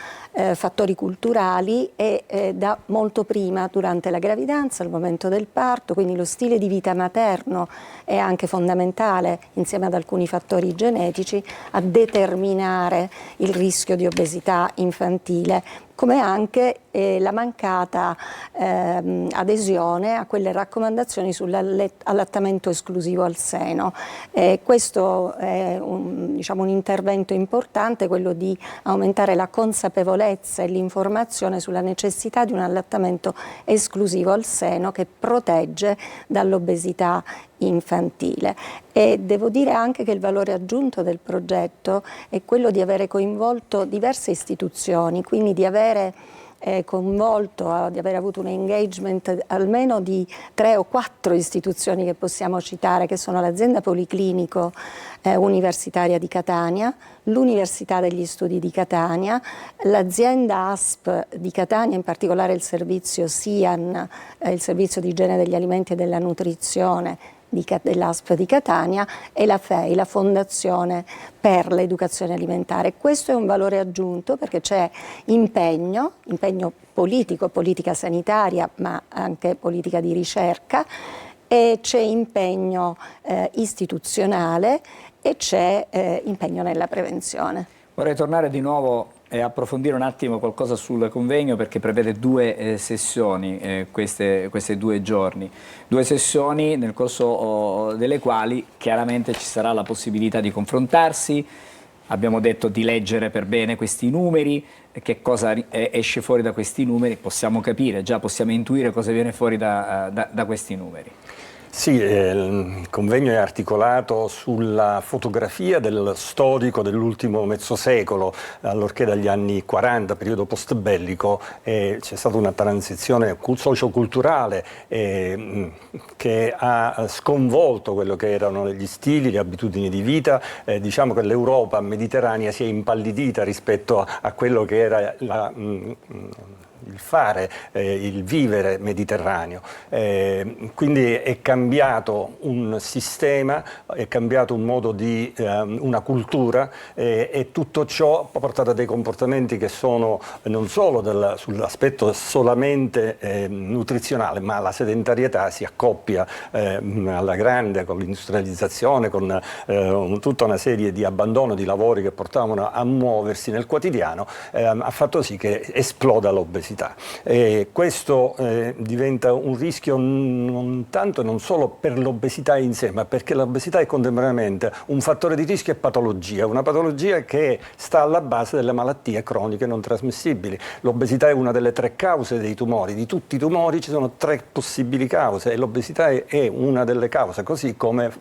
fattori culturali e da molto prima, durante la gravidanza, al momento del parto, quindi lo stile di vita materno è anche fondamentale, insieme ad alcuni fattori genetici, a determinare il rischio di obesità infantile, come anche la mancata adesione a quelle raccomandazioni sull'allattamento esclusivo al seno. Questo è un intervento importante, quello di aumentare la consapevolezza e l'informazione sulla necessità di un allattamento esclusivo al seno che protegge dall'obesità infantile. E devo dire anche che il valore aggiunto del progetto è quello di avere coinvolto diverse istituzioni, quindi di avere di aver avuto un engagement almeno di 3 o 4 istituzioni che possiamo citare, che sono l'azienda Policlinico Universitaria di Catania, l'Università degli Studi di Catania, l'azienda ASP di Catania, in particolare il servizio SIAN, il servizio di igiene degli alimenti e della nutrizione dell'ASP di Catania, e la FEI, la Fondazione per l'Educazione Alimentare. Questo è un valore aggiunto perché c'è impegno politico, politica sanitaria, ma anche politica di ricerca, e c'è impegno istituzionale e c'è impegno nella prevenzione. Vorrei tornare di nuovo e approfondire un attimo qualcosa sul convegno, perché prevede 2 sessioni questi 2 giorni. 2 sessioni nel corso delle quali chiaramente ci sarà la possibilità di confrontarsi, abbiamo detto di leggere per bene questi numeri, che cosa esce fuori da questi numeri, possiamo capire, già possiamo intuire cosa viene fuori da questi numeri. Sì, il convegno è articolato sulla fotografia del storico dell'ultimo mezzo secolo, allorché dagli anni 40, periodo post-bellico, c'è stata una transizione socioculturale che ha sconvolto quello che erano gli stili, le abitudini di vita. Diciamo che l'Europa mediterranea si è impallidita rispetto a quello che era il fare, il vivere mediterraneo. Quindi è cambiato un sistema, è cambiato un modo di una cultura, e tutto ciò ha portato a dei comportamenti che sono non solo sull'aspetto solamente nutrizionale, ma la sedentarietà si accoppia alla grande con l'industrializzazione, con tutta una serie di abbandono di lavori che portavano a muoversi nel quotidiano, ha fatto sì che esploda l'obesità. Questo diventa un rischio non tanto e non solo per l'obesità in sé, ma perché l'obesità è contemporaneamente un fattore di rischio e patologia, una patologia che sta alla base delle malattie croniche non trasmissibili. L'obesità è una delle 3 cause dei tumori, di tutti i tumori ci sono 3 possibili cause e l'obesità è una delle cause, così come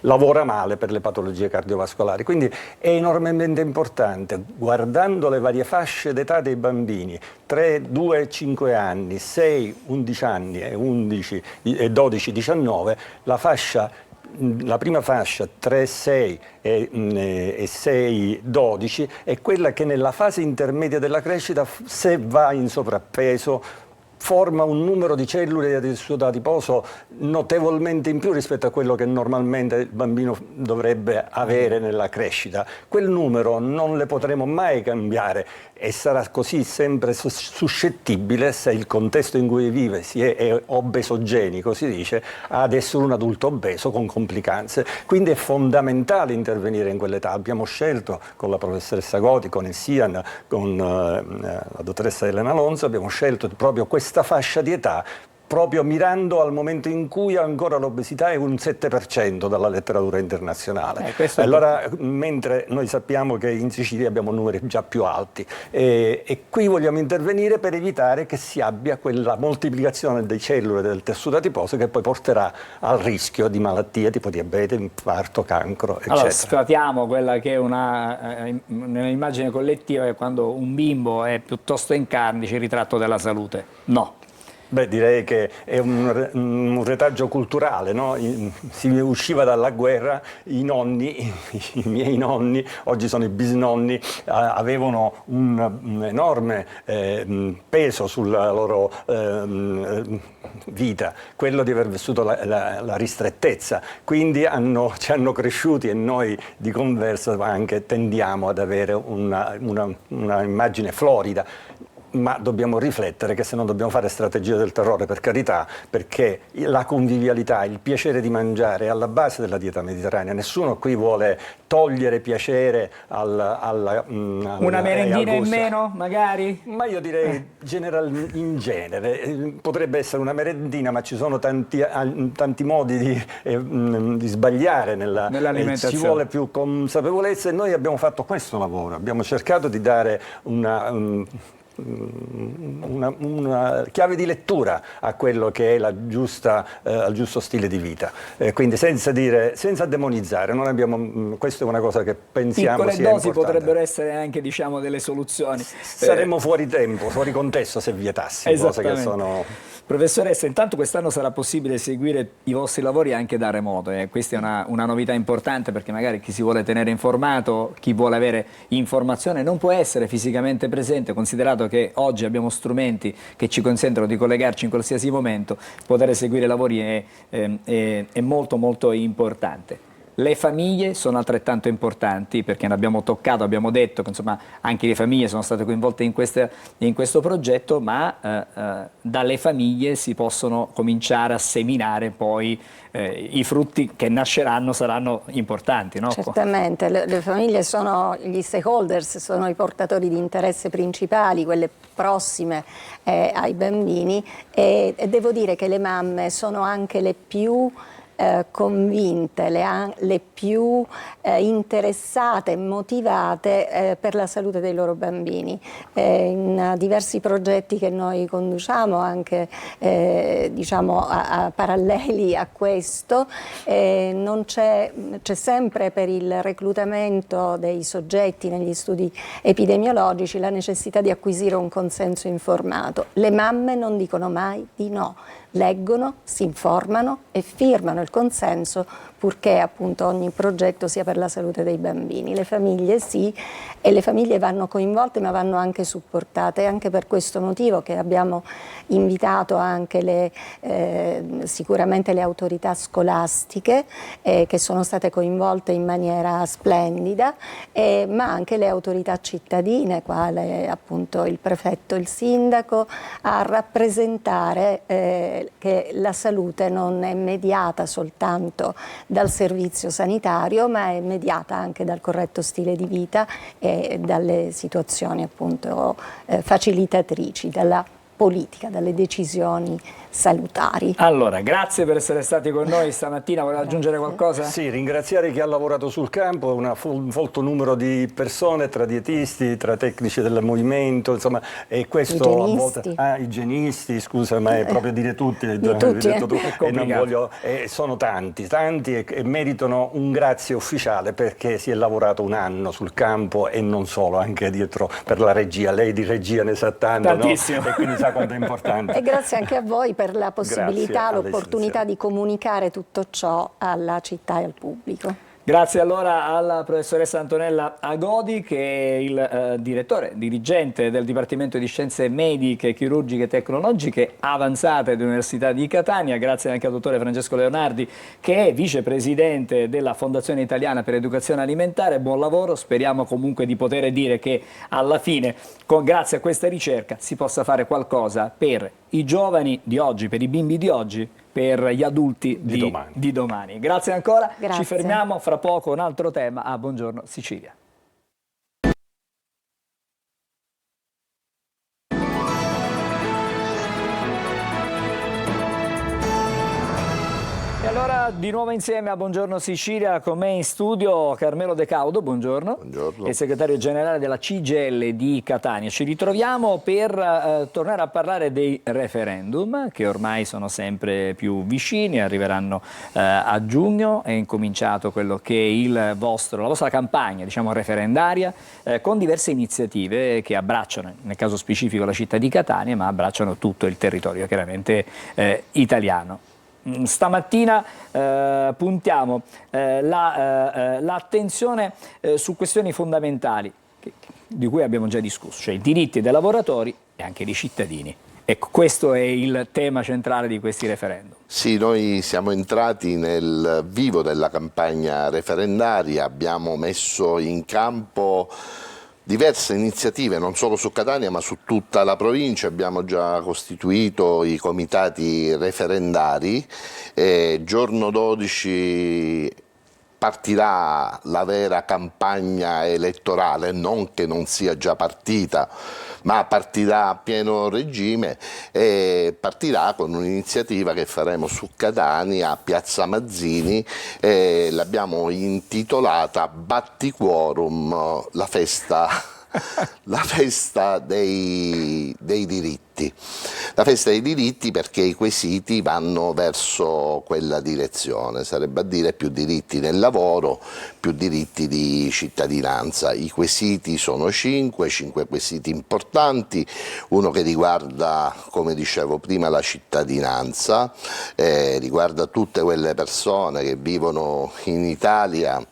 lavora male per le patologie cardiovascolari. Quindi è enormemente importante, guardando le varie fasce d'età dei bambini, 3, 2, 5 anni, 6, 11 anni e 11, 12, 19, la prima fascia 3, 6 e 6, 12 è quella che nella fase intermedia della crescita, se va in sovrappeso, forma un numero di cellule di tessuto adiposo notevolmente in più rispetto a quello che normalmente il bambino dovrebbe avere nella crescita. Quel numero non le potremo mai cambiare e sarà così sempre suscettibile, se il contesto in cui vive è obesogenico, si dice, ad essere un adulto obeso con complicanze. Quindi è fondamentale intervenire in quell'età. Abbiamo scelto con la professoressa Goti, con il SIAN, con la dottoressa Elena Alonso, abbiamo scelto proprio questa fascia di età, proprio mirando al momento in cui ancora l'obesità è un 7% dalla letteratura internazionale. Allora, mentre noi sappiamo che in Sicilia abbiamo numeri già più alti, e qui vogliamo intervenire per evitare che si abbia quella moltiplicazione delle cellule del tessuto adiposo che poi porterà al rischio di malattie tipo diabete, infarto, cancro, eccetera. Allora, sfatiamo quella che è un'immagine collettiva, che quando un bimbo è piuttosto in carnice, il ritratto della salute. No. Beh, direi che è un retaggio culturale, no? Si usciva dalla guerra, i miei nonni, oggi sono i bisnonni, avevano un enorme peso sulla loro vita, quello di aver vissuto la ristrettezza, quindi ci hanno cresciuti e noi di converso anche tendiamo ad avere una immagine florida. Ma dobbiamo riflettere che se non dobbiamo fare strategie del terrore, per carità, perché la convivialità, il piacere di mangiare è alla base della dieta mediterranea. Nessuno qui vuole togliere piacere alla una merendina in meno, magari? Ma io direi in genere. Potrebbe essere una merendina, ma ci sono tanti modi di sbagliare nell'alimentazione. Ci vuole più consapevolezza e noi abbiamo fatto questo lavoro. Abbiamo cercato di dare una chiave di lettura a quello che è al giusto stile di vita. Quindi senza demonizzare, questa è una cosa che pensiamo piccole sia dosi importante. potrebbero essere anche, diciamo, delle soluzioni. Saremmo fuori tempo, fuori contesto se vietassimo cose che sono... Professoressa, intanto quest'anno sarà possibile seguire i vostri lavori anche da remoto, questa è una novità importante, perché magari chi si vuole tenere informato, chi vuole avere informazione non può essere fisicamente presente, considerato che oggi abbiamo strumenti che ci consentono di collegarci in qualsiasi momento. Poter seguire i lavori è molto molto importante. Le famiglie sono altrettanto importanti, perché ne abbiamo toccato, abbiamo detto che insomma anche le famiglie sono state coinvolte in questo progetto, ma dalle famiglie si possono cominciare a seminare poi i frutti che nasceranno, saranno importanti, no? Certamente, le famiglie sono gli stakeholders, sono i portatori di interesse principali, quelle prossime ai bambini, e devo dire che le mamme sono anche le più convinte, le più interessate e motivate per la salute dei loro bambini. In diversi progetti che noi conduciamo, anche diciamo paralleli a questo, c'è sempre per il reclutamento dei soggetti negli studi epidemiologici la necessità di acquisire un consenso informato. Le mamme non dicono mai di no. Leggono, si informano e firmano il consenso, purché appunto ogni progetto sia per la salute dei bambini. Le famiglie sì, e le famiglie vanno coinvolte, ma vanno anche supportate. È anche per questo motivo che abbiamo invitato anche sicuramente le autorità scolastiche, che sono state coinvolte in maniera splendida, ma anche le autorità cittadine, quale appunto il prefetto, il sindaco, a rappresentare che la salute non è mediata soltanto dal servizio sanitario, ma è mediata anche dal corretto stile di vita e dalle situazioni appunto facilitatrici, dalla politica, dalle decisioni salutari. Allora, grazie per essere stati con noi stamattina. Volete aggiungere qualcosa? Sì, ringraziare chi ha lavorato sul campo, un folto numero di persone, tra dietisti, tra tecnici del movimento, insomma, e questo igienisti, scusa, ma è proprio dire tutti, e non voglio, sono tanti e meritano un grazie ufficiale, perché si è lavorato un anno sul campo e non solo, anche dietro per la regia. Lei di regia ne sa tanto, tantissimo, no? E quindi sa quanto è importante. E grazie anche a voi per la possibilità, l'opportunità di comunicare tutto ciò alla città e al pubblico. Grazie allora alla professoressa Antonella Agodi, che è il dirigente del Dipartimento di Scienze Mediche, Chirurgiche e Tecnologiche Avanzate dell'Università di Catania. Grazie anche al dottore Francesco Leonardi, che è vicepresidente della Fondazione Italiana per l'Educazione Alimentare. Buon lavoro, speriamo comunque di poter dire che alla fine, grazie a questa ricerca, si possa fare qualcosa per i giovani di oggi, per i bimbi di oggi, per gli adulti di domani. Grazie ancora, Grazie. Ci fermiamo, fra poco un altro tema a Buongiorno Sicilia. E allora di nuovo insieme a Buongiorno Sicilia, con me in studio Carmelo De Caudo, buongiorno. Buongiorno. È segretario generale della CGIL di Catania. Ci ritroviamo per tornare a parlare dei referendum, che ormai sono sempre più vicini, arriveranno a giugno. È incominciato quello che è la vostra campagna, diciamo, referendaria, con diverse iniziative che abbracciano, nel caso specifico, la città di Catania, ma abbracciano tutto il territorio, chiaramente italiano. Stamattina puntiamo l'attenzione su questioni fondamentali di cui abbiamo già discusso, cioè i diritti dei lavoratori e anche dei cittadini. Ecco, questo è il tema centrale di questi referendum. Sì, noi siamo entrati nel vivo della campagna referendaria, abbiamo messo in campo diverse iniziative, non solo su Catania ma su tutta la provincia. Abbiamo già costituito i comitati referendari e giorno 12 partirà la vera campagna elettorale, non che non sia già partita, ma partirà a pieno regime e partirà con un'iniziativa che faremo su Catania, a Piazza Mazzini, l'abbiamo intitolata Battiquorum, la festa la festa dei diritti. La festa dei diritti perché i quesiti vanno verso quella direzione, sarebbe a dire più diritti nel lavoro, più diritti di cittadinanza. I quesiti sono 5 quesiti importanti, uno che riguarda, come dicevo prima, la cittadinanza, riguarda tutte quelle persone che vivono in Italia,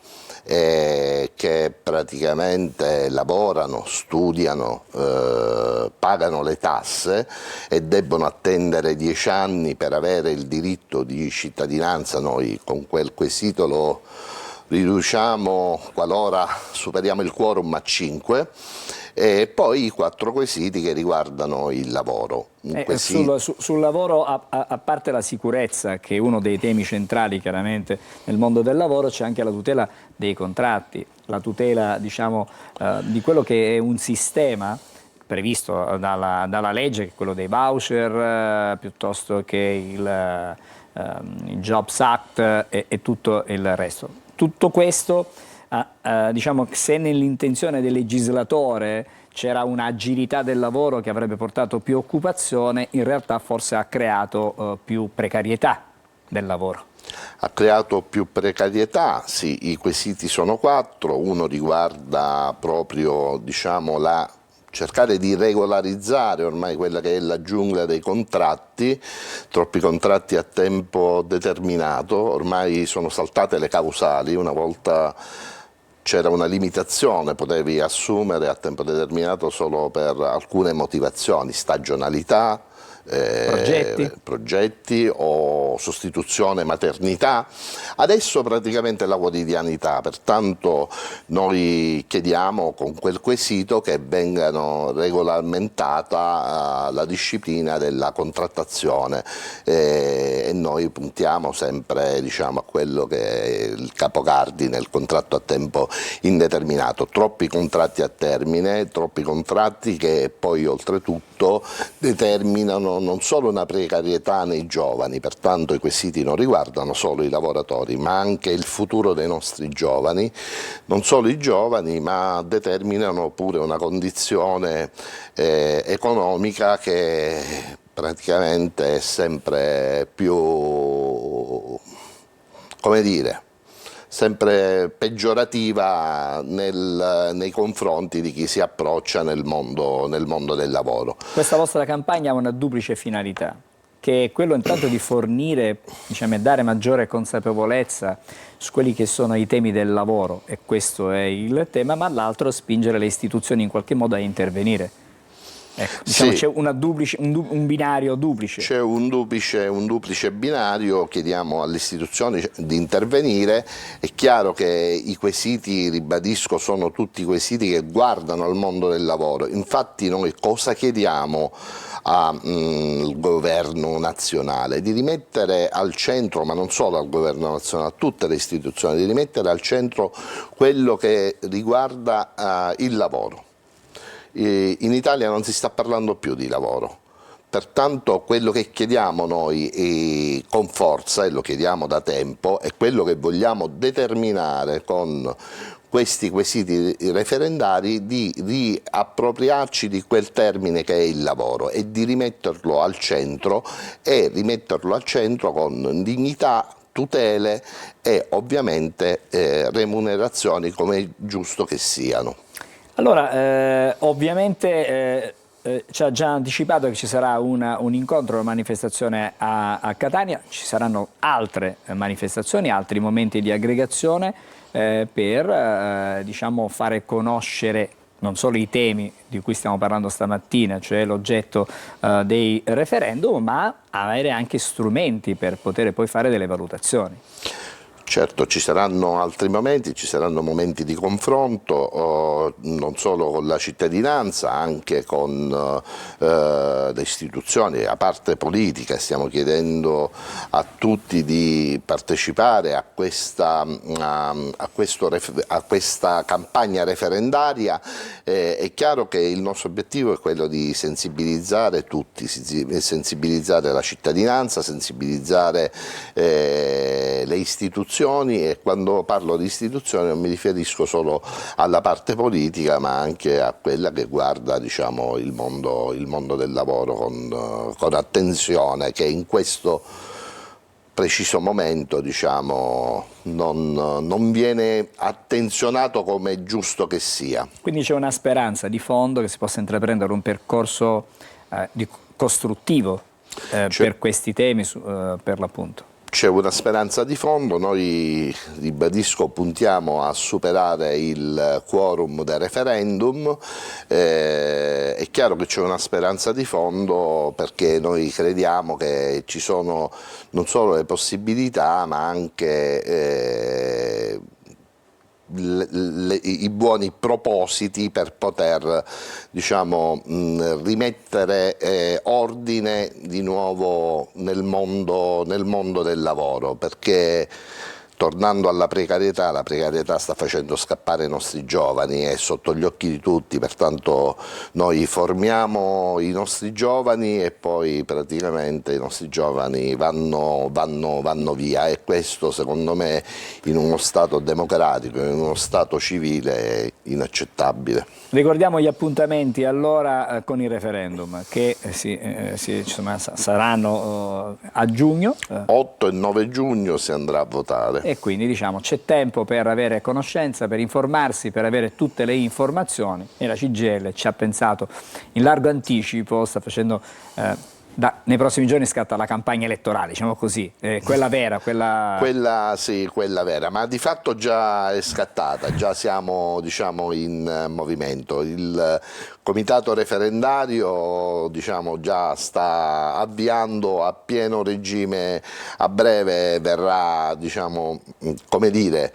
che praticamente lavorano, studiano, pagano le tasse e debbono attendere 10 anni per avere il diritto di cittadinanza. Noi con quel quesito lo riduciamo, qualora superiamo il quorum, a 5, e poi i 4 quesiti che riguardano il lavoro. Sul lavoro, a parte la sicurezza, che è uno dei temi centrali chiaramente nel mondo del lavoro, c'è anche la tutela dei contratti, la tutela, diciamo, di quello che è un sistema previsto dalla legge, che è quello dei voucher, piuttosto che il Jobs Act e tutto il resto. Tutto questo, diciamo, se nell'intenzione del legislatore c'era un'agilità del lavoro che avrebbe portato più occupazione, in realtà forse ha creato più precarietà del lavoro. Ha creato più precarietà, sì, i quesiti sono 4, uno riguarda proprio, diciamo, cercare di regolarizzare ormai quella che è la giungla dei contratti, troppi contratti a tempo determinato, ormai sono saltate le causali. Una volta c'era una limitazione, potevi assumere a tempo determinato solo per alcune motivazioni, stagionalità, progetti o sostituzione maternità. Adesso praticamente è la quotidianità, pertanto noi chiediamo con quel quesito che vengano regolamentata la disciplina della contrattazione, e noi puntiamo sempre, diciamo, a quello che è il capocardine, il contratto a tempo indeterminato. Troppi contratti a termine, troppi contratti che poi oltretutto determinano non solo una precarietà nei giovani, pertanto i quesiti non riguardano solo i lavoratori ma anche il futuro dei nostri giovani, non solo i giovani, ma determinano pure una condizione economica che praticamente è sempre più, come dire, sempre peggiorativa nei confronti di chi si approccia nel mondo del lavoro. Questa vostra campagna ha una duplice finalità, che è quello intanto di fornire, diciamo, e dare maggiore consapevolezza su quelli che sono i temi del lavoro, e questo è il tema, ma l'altro spingere le istituzioni in qualche modo a intervenire. Ecco, diciamo, sì, c'è un binario duplice. C'è un duplice binario, chiediamo alle istituzioni di intervenire. È chiaro che i quesiti, ribadisco, sono tutti quesiti che guardano al mondo del lavoro. Infatti noi cosa chiediamo al governo nazionale? Di rimettere al centro, ma non solo al governo nazionale, a tutte le istituzioni, di rimettere al centro quello che riguarda il lavoro. In Italia non si sta parlando più di lavoro, pertanto quello che chiediamo noi con forza, e lo chiediamo da tempo, è quello che vogliamo determinare con questi quesiti referendari, di riappropriarci di quel termine che è il lavoro e di rimetterlo al centro, e rimetterlo al centro con dignità, tutele e ovviamente remunerazioni come è giusto che siano. Allora, ovviamente ci ha già anticipato che ci sarà un incontro, una manifestazione a Catania, ci saranno altre manifestazioni, altri momenti di aggregazione per diciamo, fare conoscere non solo i temi di cui stiamo parlando stamattina, cioè l'oggetto dei referendum, ma avere anche strumenti per poter poi fare delle valutazioni. Certo, ci saranno altri momenti, ci saranno momenti di confronto, non solo con la cittadinanza, anche con le istituzioni, a parte politica. Stiamo chiedendo a tutti di partecipare a questa campagna referendaria. È chiaro che il nostro obiettivo è quello di sensibilizzare tutti, sensibilizzare la cittadinanza, sensibilizzare le istituzioni, istituzioni, e quando parlo di istituzioni non mi riferisco solo alla parte politica, ma anche a quella che guarda, diciamo, il mondo del lavoro con attenzione, che in questo preciso momento, diciamo, non viene attenzionato come è giusto che sia. Quindi c'è una speranza di fondo che si possa intraprendere un percorso costruttivo per questi temi, per l'appunto. C'è una speranza di fondo, noi, ribadisco, puntiamo a superare il quorum del referendum, è chiaro che c'è una speranza di fondo perché noi crediamo che ci sono non solo le possibilità ma anche i buoni propositi per poter, diciamo, rimettere ordine di nuovo nel mondo del lavoro, perché tornando alla precarietà, la precarietà sta facendo scappare i nostri giovani, è sotto gli occhi di tutti, pertanto noi formiamo i nostri giovani e poi praticamente i nostri giovani vanno via, e questo secondo me in uno Stato democratico, in uno Stato civile è inaccettabile. Ricordiamo gli appuntamenti allora con il referendum che saranno a giugno. 8 e 9 giugno si andrà a votare. E quindi diciamo c'è tempo per avere conoscenza, per informarsi, per avere tutte le informazioni, e la CGIL ci ha pensato in largo anticipo, sta facendo nei prossimi giorni scatta la campagna elettorale, diciamo così, quella vera, quella vera, ma di fatto già è scattata, già siamo, diciamo, in movimento. Il comitato referendario, diciamo, già sta avviando a pieno regime, a breve verrà, diciamo, come dire,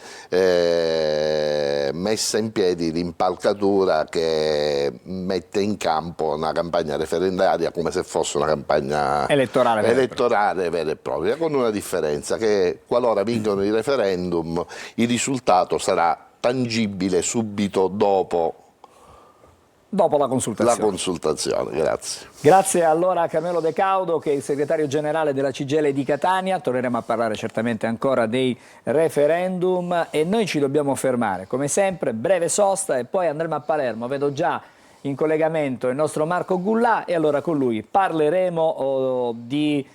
messa in piedi l'impalcatura che mette in campo una campagna referendaria come se fosse una campagna elettorale vera e propria, con una differenza, che qualora vincono il referendum il risultato sarà tangibile subito dopo la consultazione. Grazie. Grazie allora a Carmelo De Caudo, che è il segretario generale della CGIL di Catania. Torneremo a parlare certamente ancora dei referendum e noi ci dobbiamo fermare, come sempre, breve sosta e poi andremo a Palermo. Vedo già in collegamento il nostro Marco Gullà e allora con lui parleremo di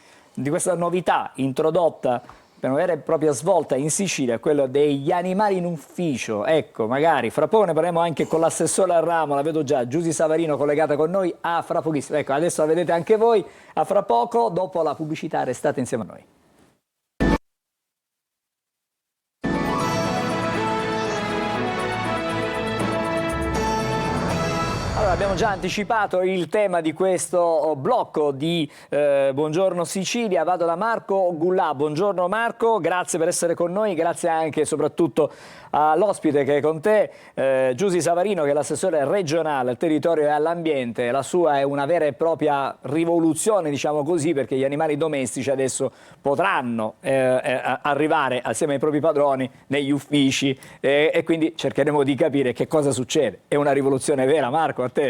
questa novità introdotta per una vera e propria svolta in Sicilia, quello degli animali in ufficio. Ecco, magari fra poco ne parleremo anche con l'assessore al ramo, la vedo già, Giusy Savarino collegata con noi, fra pochissimo. Ecco, adesso la vedete anche voi, a fra poco, dopo la pubblicità restate insieme a noi. Abbiamo già anticipato il tema di questo blocco di Buongiorno Sicilia. Vado da Marco Gullà. Buongiorno Marco, grazie per essere con noi, grazie anche e soprattutto all'ospite che è con te, Giusy Savarino, che è l'assessore regionale al territorio e all'ambiente. La sua è una vera e propria rivoluzione, diciamo così, perché gli animali domestici adesso potranno arrivare assieme ai propri padroni negli uffici e quindi cercheremo di capire che cosa succede. È una rivoluzione vera, Marco, a te?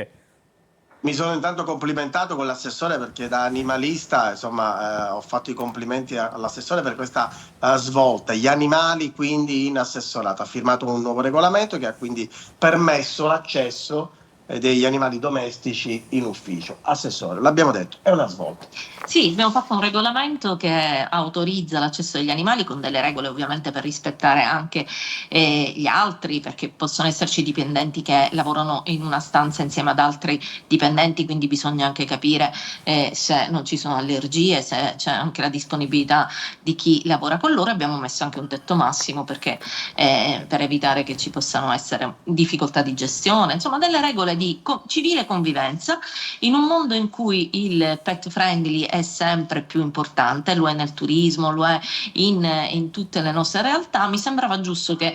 Mi sono intanto complimentato con l'assessore perché da animalista, insomma, ho fatto i complimenti all'assessore per questa svolta. Gli animali quindi in assessorato, ha firmato un nuovo regolamento che ha quindi permesso l'accesso degli animali domestici in ufficio. Assessore, l'abbiamo detto, è una svolta. Sì, abbiamo fatto un regolamento che autorizza l'accesso degli animali con delle regole ovviamente per rispettare anche gli altri, perché possono esserci dipendenti che lavorano in una stanza insieme ad altri dipendenti, quindi bisogna anche capire se non ci sono allergie, se c'è anche la disponibilità di chi lavora con loro. Abbiamo messo anche un tetto massimo perché per evitare che ci possano essere difficoltà di gestione, insomma delle regole di civile convivenza in un mondo in cui il pet friendly è sempre più importante, lo è nel turismo, lo è in tutte le nostre realtà. Mi sembrava giusto che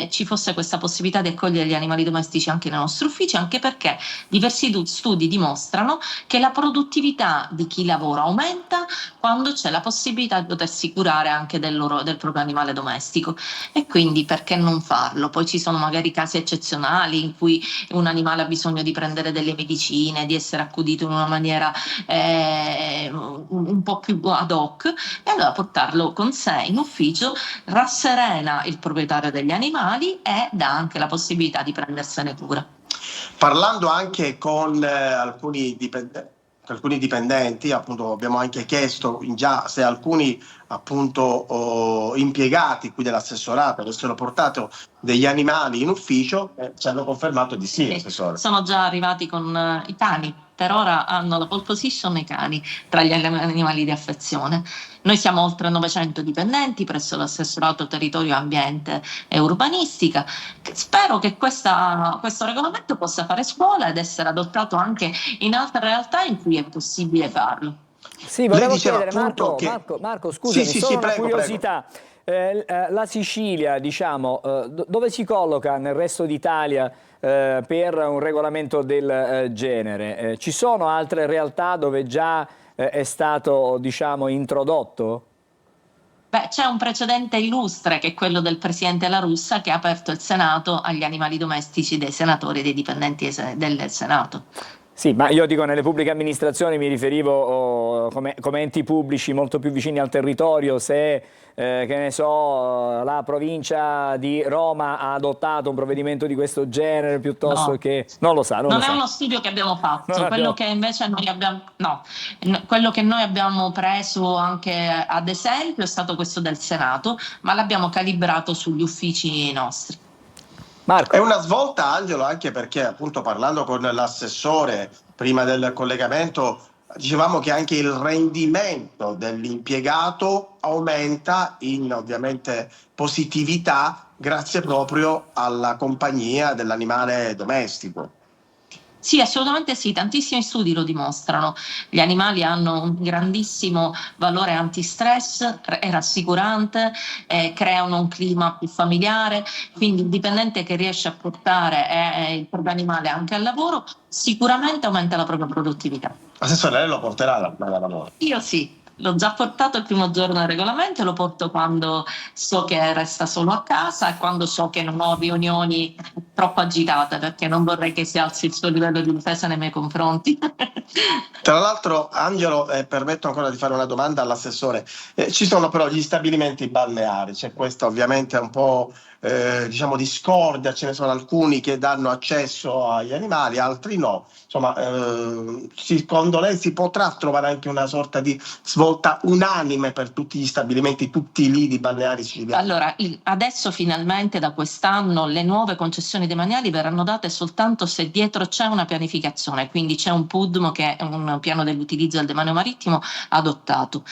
ci fosse questa possibilità di accogliere gli animali domestici anche nei nostri uffici, anche perché diversi studi dimostrano che la produttività di chi lavora aumenta quando c'è la possibilità di potersi curare anche del proprio animale domestico, e quindi perché non farlo? Poi ci sono magari casi eccezionali in cui un animale ha bisogno di prendere delle medicine, di essere accudito in una maniera un po' più ad hoc, e allora portarlo con sé in ufficio rasserena il proprietario degli animali e dà anche la possibilità di prendersene cura. Parlando anche con alcuni dipendenti, appunto abbiamo anche chiesto già se alcuni appunto impiegati qui dell'assessorato avessero portato degli animali in ufficio, ci hanno confermato di sì, assessore. Sono già arrivati con i cani, per ora hanno la pole position i cani tra gli animali di affezione. Noi siamo oltre 900 dipendenti presso l'assessorato territorio, ambiente e urbanistica. Spero che questo regolamento possa fare scuola ed essere adottato anche in altre realtà in cui è possibile farlo. Sì, volevo diceva chiedere, appunto Marco, scusami, Sì, solo una prego, curiosità. La Sicilia, diciamo, dove si colloca nel resto d'Italia per un regolamento del genere? Ci sono altre realtà dove già è stato, diciamo, introdotto? Beh, c'è un precedente illustre che è quello del presidente La Russa, che ha aperto il Senato agli animali domestici dei senatori e dei dipendenti del Senato. Sì, ma io dico nelle pubbliche amministrazioni, mi riferivo come enti pubblici molto più vicini al territorio, se che ne so, la provincia di Roma ha adottato un provvedimento di questo genere piuttosto che... Non lo sa, non è uno studio che abbiamo fatto, quello che invece noi abbiamo, quello che noi abbiamo preso anche ad esempio è stato questo del Senato, ma l'abbiamo calibrato sugli uffici nostri. Marco. È una svolta, Angelo, anche perché appunto parlando con l'assessore prima del collegamento dicevamo che anche il rendimento dell'impiegato aumenta in ovviamente positività grazie proprio alla compagnia dell'animale domestico. Sì, assolutamente sì, tantissimi studi lo dimostrano. Gli animali hanno un grandissimo valore antistress, è rassicurante, creano un clima più familiare, quindi il dipendente che riesce a portare il proprio animale anche al lavoro sicuramente aumenta la propria produttività. Assessore, lei lo porterà al lavoro? Io sì. L'ho già portato il primo giorno del regolamento, lo porto quando so che resta solo a casa e quando so che non ho riunioni troppo agitate, perché non vorrei che si alzi il suo livello di difesa nei miei confronti. Tra l'altro, Angelo, permetto ancora di fare una domanda all'assessore. Ci sono però gli stabilimenti balneari, c'è questa ovviamente un po' diciamo discordia, ce ne sono alcuni che danno accesso agli animali, altri no. Insomma, secondo lei si potrà trovare anche una sorta di svolta unanime per tutti gli stabilimenti, tutti i lidi balneari siciliani? Allora, adesso finalmente da quest'anno le nuove concessioni demaniali verranno date soltanto se dietro c'è una pianificazione, quindi c'è un PUDM, che è un piano dell'utilizzo del demanio marittimo adottato.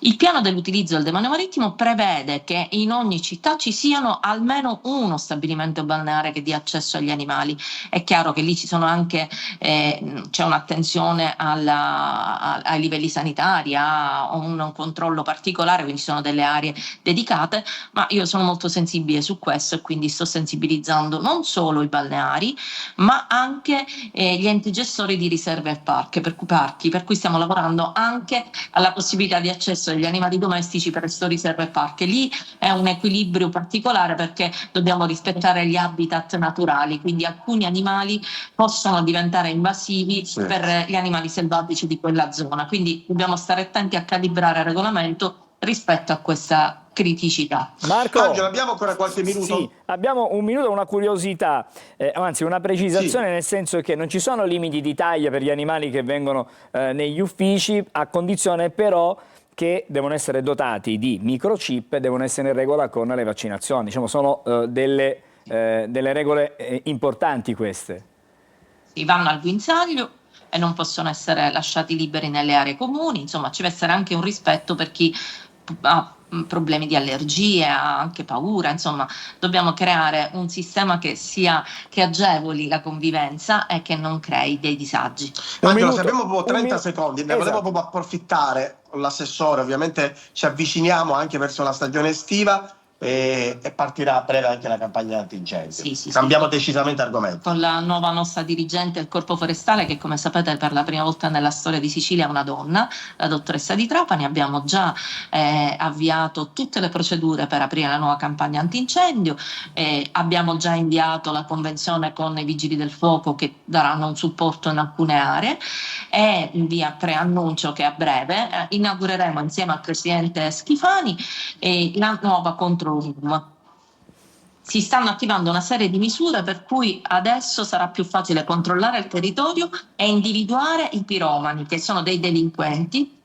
Il piano dell'utilizzo del demanio marittimo prevede che in ogni città ci siano almeno uno stabilimento balneare che dia accesso agli animali. È chiaro che lì ci sono anche c'è un'attenzione ai livelli sanitari, a un controllo particolare, quindi ci sono delle aree dedicate, ma io sono molto sensibile su questo e quindi sto sensibilizzando non solo i balneari, ma anche gli enti gestori di riserve e parchi, per cui stiamo lavorando anche alla possibilità di accesso agli animali domestici presso riserve e parchi. Lì è un equilibrio particolare perché dobbiamo rispettare gli habitat naturali, quindi alcuni animali possono diventare invasivi per gli animali selvatici di quella zona, quindi dobbiamo stare attenti a calibrare il regolamento rispetto a questa criticità. Marco, Angelo, abbiamo ancora qualche minuto? Sì, abbiamo un minuto, una curiosità, anzi una precisazione, nel senso che non ci sono limiti di taglia per gli animali che vengono negli uffici, a condizione però che devono essere dotati di microchip e devono essere in regola con le vaccinazioni. Diciamo, sono delle regole importanti queste. Sì, vanno al guinzaglio e non possono essere lasciati liberi nelle aree comuni, insomma ci deve essere anche un rispetto per chi ha problemi di allergie, ha anche paura, insomma dobbiamo creare un sistema che agevoli la convivenza e che non crei dei disagi. Angelo, se abbiamo proprio 30 secondi, ne volevo proprio approfittare con l'assessore, ovviamente ci avviciniamo anche verso la stagione estiva. e partirà a breve anche la campagna antincendio. Sì, Cambiamo decisamente argomento. Con la nuova nostra dirigente del Corpo Forestale, che come sapete per la prima volta nella storia di Sicilia è una donna, la dottoressa Di Trapani, abbiamo già avviato tutte le procedure per aprire la nuova campagna antincendio, abbiamo già inviato la convenzione con i vigili del fuoco che daranno un supporto in alcune aree, e vi preannuncio che a breve inaugureremo insieme al Presidente Schifani la nuova control room. Si stanno attivando una serie di misure per cui adesso sarà più facile controllare il territorio e individuare i piromani, che sono dei delinquenti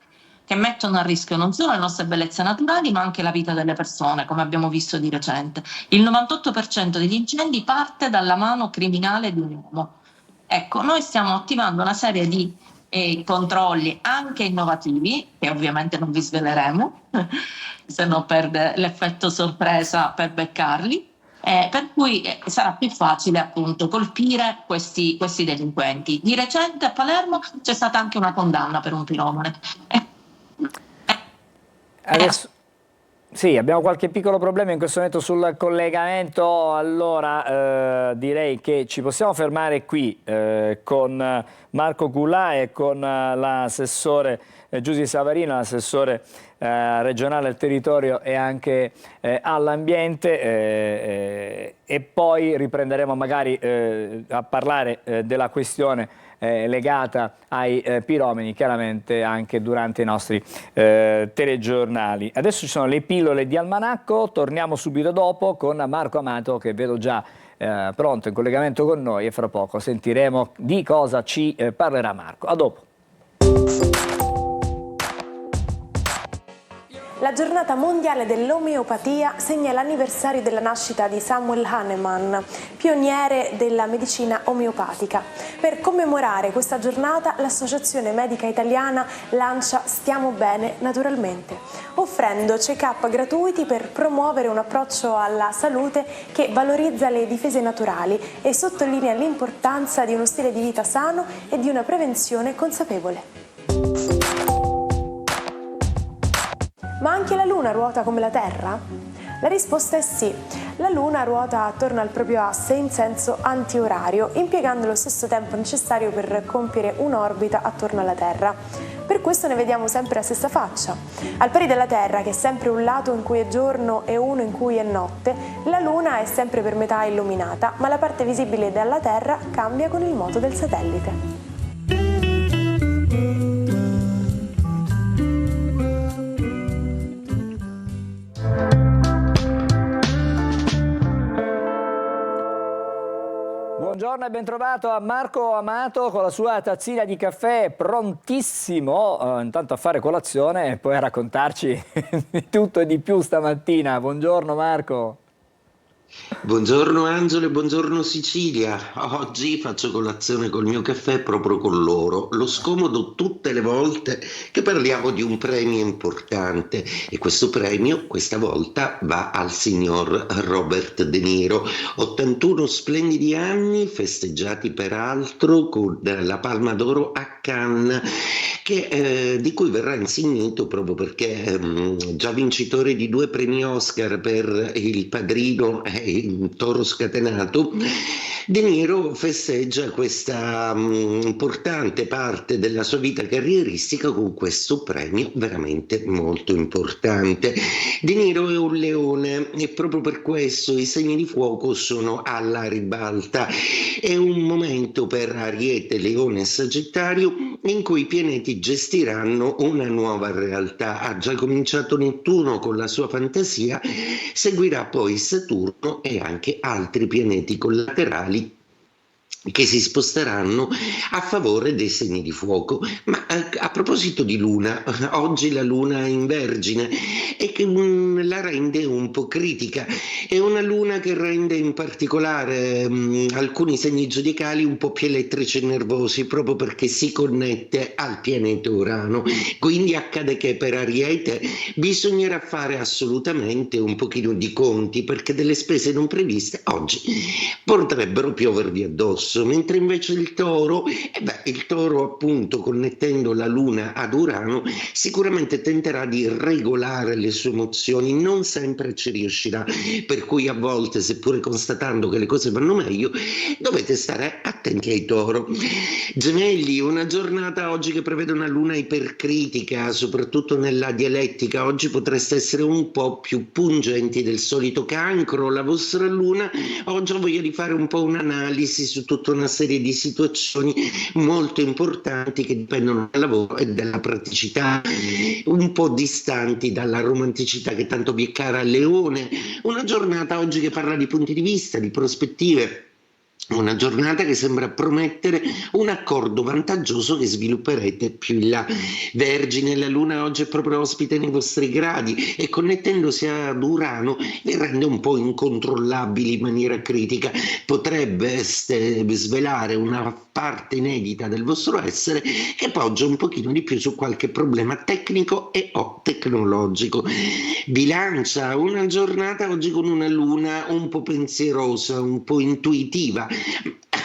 che mettono a rischio non solo le nostre bellezze naturali ma anche la vita delle persone, come abbiamo visto di recente. Il 98% degli incendi parte dalla mano criminale di un uomo. Ecco, noi stiamo attivando una serie di controlli anche innovativi, che ovviamente non vi sveleremo, se no perde l'effetto sorpresa per beccarli, per cui sarà più facile appunto colpire questi delinquenti. Di recente a Palermo c'è stata anche una condanna per un piromane. Adesso sì, abbiamo qualche piccolo problema in questo momento sul collegamento, allora direi che ci possiamo fermare qui con Marco Culà e con l'assessore Giusy Savarino, l'assessore regionale al territorio e anche all'ambiente, e poi riprenderemo magari a parlare della questione legata ai piromani, chiaramente anche durante i nostri telegiornali. Adesso ci sono le pillole di Almanacco, torniamo subito dopo con Marco Amato, che vedo già pronto in collegamento con noi, e fra poco sentiremo di cosa ci parlerà Marco. A dopo. La giornata mondiale dell'omeopatia segna l'anniversario della nascita di Samuel Hahnemann, pioniere della medicina omeopatica. Per commemorare questa giornata, l'Associazione Medica Italiana lancia Stiamo Bene Naturalmente, offrendo check-up gratuiti per promuovere un approccio alla salute che valorizza le difese naturali e sottolinea l'importanza di uno stile di vita sano e di una prevenzione consapevole. Ma anche la Luna ruota come la Terra? La risposta è sì. La Luna ruota attorno al proprio asse in senso antiorario, impiegando lo stesso tempo necessario per compiere un'orbita attorno alla Terra. Per questo ne vediamo sempre la stessa faccia. Al pari della Terra, che è sempre un lato in cui è giorno e uno in cui è notte, la Luna è sempre per metà illuminata, ma la parte visibile dalla Terra cambia con il moto del satellite. Buongiorno e ben trovato a Marco Amato con la sua tazzina di caffè, prontissimo intanto a fare colazione e poi a raccontarci di tutto e di più stamattina. Buongiorno Marco. Buongiorno Angelo e buongiorno Sicilia. Oggi faccio colazione col mio caffè proprio con loro. Lo scomodo tutte le volte che parliamo di un premio importante, e questo premio questa volta va al signor Robert De Niro. 81 splendidi anni, festeggiati peraltro con la Palma d'Oro a Cannes, di cui verrà insignito proprio perché già vincitore di 2 premi Oscar per Il Padrino e Il Toro Scatenato. De Niro festeggia questa importante parte della sua vita carrieristica con questo premio veramente molto importante. De Niro è un leone e proprio per questo i segni di fuoco sono alla ribalta. È un momento per Ariete, Leone e Sagittario in cui i pianeti gestiranno una nuova realtà. Ha già cominciato Nettuno con la sua fantasia, seguirà poi Saturno e anche altri pianeti collaterali che si sposteranno a favore dei segni di fuoco. Ma a proposito di Luna, oggi la Luna è in Vergine e che la rende un po' critica. È una Luna che rende in particolare alcuni segni zodiacali un po' più elettrici e nervosi, proprio perché si connette al pianeta Urano. Quindi accade che per Ariete bisognerà fare assolutamente un pochino di conti, perché delle spese non previste oggi potrebbero piovervi addosso. verso, mentre invece il Toro, il Toro appunto connettendo la Luna ad Urano sicuramente tenterà di regolare le sue emozioni, non sempre ci riuscirà, per cui a volte, seppure constatando che le cose vanno meglio, dovete stare attenti ai Toro. Gemelli, una giornata oggi che prevede una Luna ipercritica, soprattutto nella dialettica. Oggi potreste essere un po' più pungenti del solito. Cancro, la vostra Luna oggi ha voglia di fare un po' un'analisi su tutta una serie di situazioni molto importanti che dipendono dal lavoro e dalla praticità, un po' distanti dalla romanticità che tanto vi è cara. Leone, una giornata oggi che parla di punti di vista, di prospettive. Una giornata che sembra promettere un accordo vantaggioso che svilupperete più in là. Vergine, la Luna oggi è proprio ospite nei vostri gradi e connettendosi ad Urano vi rende un po' incontrollabili in maniera critica. Potrebbe svelare una parte inedita del vostro essere che poggia un pochino di più su qualche problema tecnico e o tecnologico. Bilancia, una giornata oggi con una Luna un po' pensierosa, un po' intuitiva,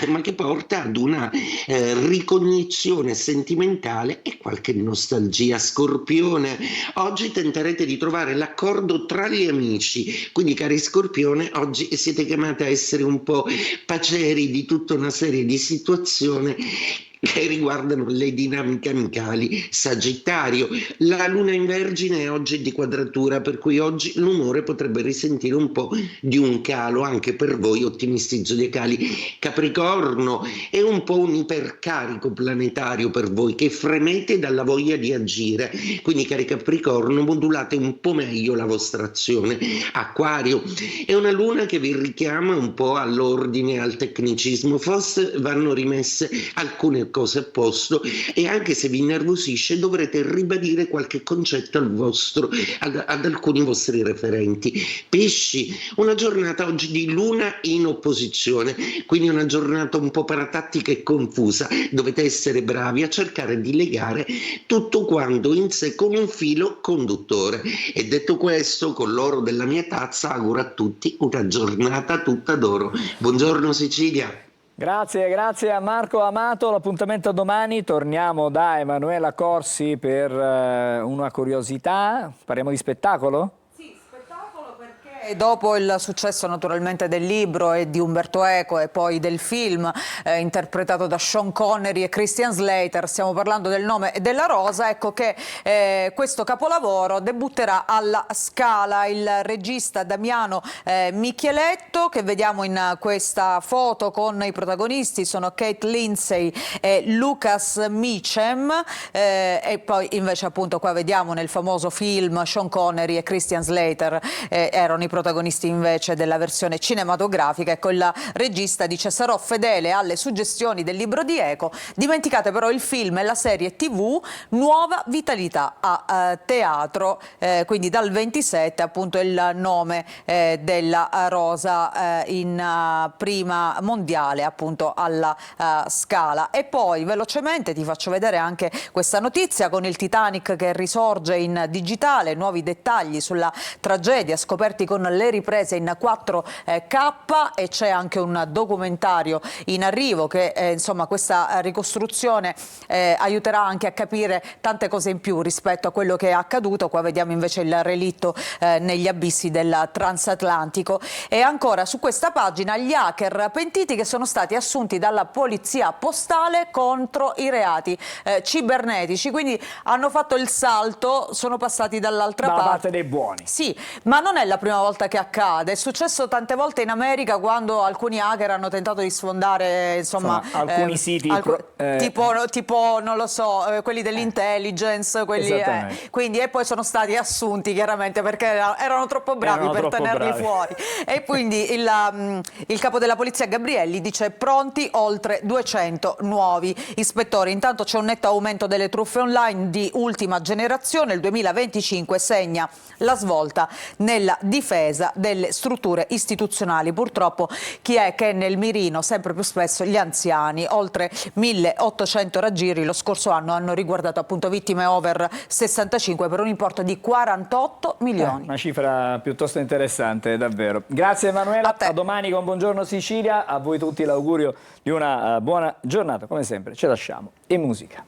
ma che porta ad una ricognizione sentimentale e qualche nostalgia. Scorpione, oggi tenterete di trovare l'accordo tra gli amici, quindi cari Scorpione, oggi siete chiamati a essere un po' paceri di tutta una serie di situazioni che riguardano le dinamiche amicali. Sagittario, la Luna in Vergine è oggi di quadratura, per cui oggi l'umore potrebbe risentire un po' di un calo anche per voi ottimisti zodiacali. Capricorno, è un po' un ipercarico planetario per voi che fremete dalla voglia di agire, quindi cari Capricorno modulate un po' meglio la vostra azione. Acquario, è una Luna che vi richiama un po' all'ordine e al tecnicismo, forse vanno rimesse alcune cose a posto e anche se vi innervosisce dovrete ribadire qualche concetto ad alcuni vostri referenti. Pesci, una giornata oggi di Luna in opposizione, quindi una giornata un po' paratattica e confusa. Dovete essere bravi a cercare di legare tutto quanto in sé con un filo conduttore. E detto questo, con l'oro della mia tazza auguro a tutti una giornata tutta d'oro. Buongiorno Sicilia. Grazie a Marco Amato, l'appuntamento a domani, torniamo da Emanuela Corsi per una curiosità, parliamo di spettacolo? E dopo il successo naturalmente del libro e di Umberto Eco e poi del film interpretato da Sean Connery e Christian Slater, stiamo parlando del Nome e della Rosa, ecco che questo capolavoro debutterà alla Scala. Il regista Damiano Micheletto, che vediamo in questa foto con i protagonisti, sono Kate Lindsay e Lucas Meachem, e poi invece appunto qua vediamo nel famoso film Sean Connery e Christian Slater erano i protagonisti invece della versione cinematografica. Ecco, il regista dice: sarò fedele alle suggestioni del libro di Eco, dimenticate però il film e la serie TV, nuova vitalità a teatro, quindi dal 27 appunto il Nome della Rosa in prima mondiale appunto alla Scala. E poi velocemente ti faccio vedere anche questa notizia con il Titanic che risorge in digitale, nuovi dettagli sulla tragedia scoperti con le riprese in 4K e c'è anche un documentario in arrivo che insomma questa ricostruzione aiuterà anche a capire tante cose in più rispetto a quello che è accaduto. Qua vediamo invece il relitto negli abissi del transatlantico. E ancora su questa pagina gli hacker pentiti che sono stati assunti dalla polizia postale contro i reati cibernetici, quindi hanno fatto il salto, sono passati dall'altra parte dei buoni. Sì, ma non è la prima volta che accade, è successo tante volte in America quando alcuni hacker hanno tentato di sfondare insomma alcuni siti tipo non lo so, quelli dell'intelligence, quelli quindi e poi sono stati assunti chiaramente perché erano troppo bravi per tenerli fuori. E quindi il capo della polizia Gabrielli dice pronti oltre 200 nuovi ispettori. Intanto c'è un netto aumento delle truffe online di ultima generazione, il 2025 segna la svolta nella difesa spesa delle strutture istituzionali. Purtroppo chi è che nel mirino sempre più spesso gli anziani, oltre 1800 raggiri lo scorso anno hanno riguardato appunto vittime over 65 per un importo di 48 milioni. Una cifra piuttosto interessante, davvero. Grazie Emanuela, a domani con Buongiorno Sicilia, a voi tutti l'augurio di una buona giornata, come sempre ci lasciamo in musica.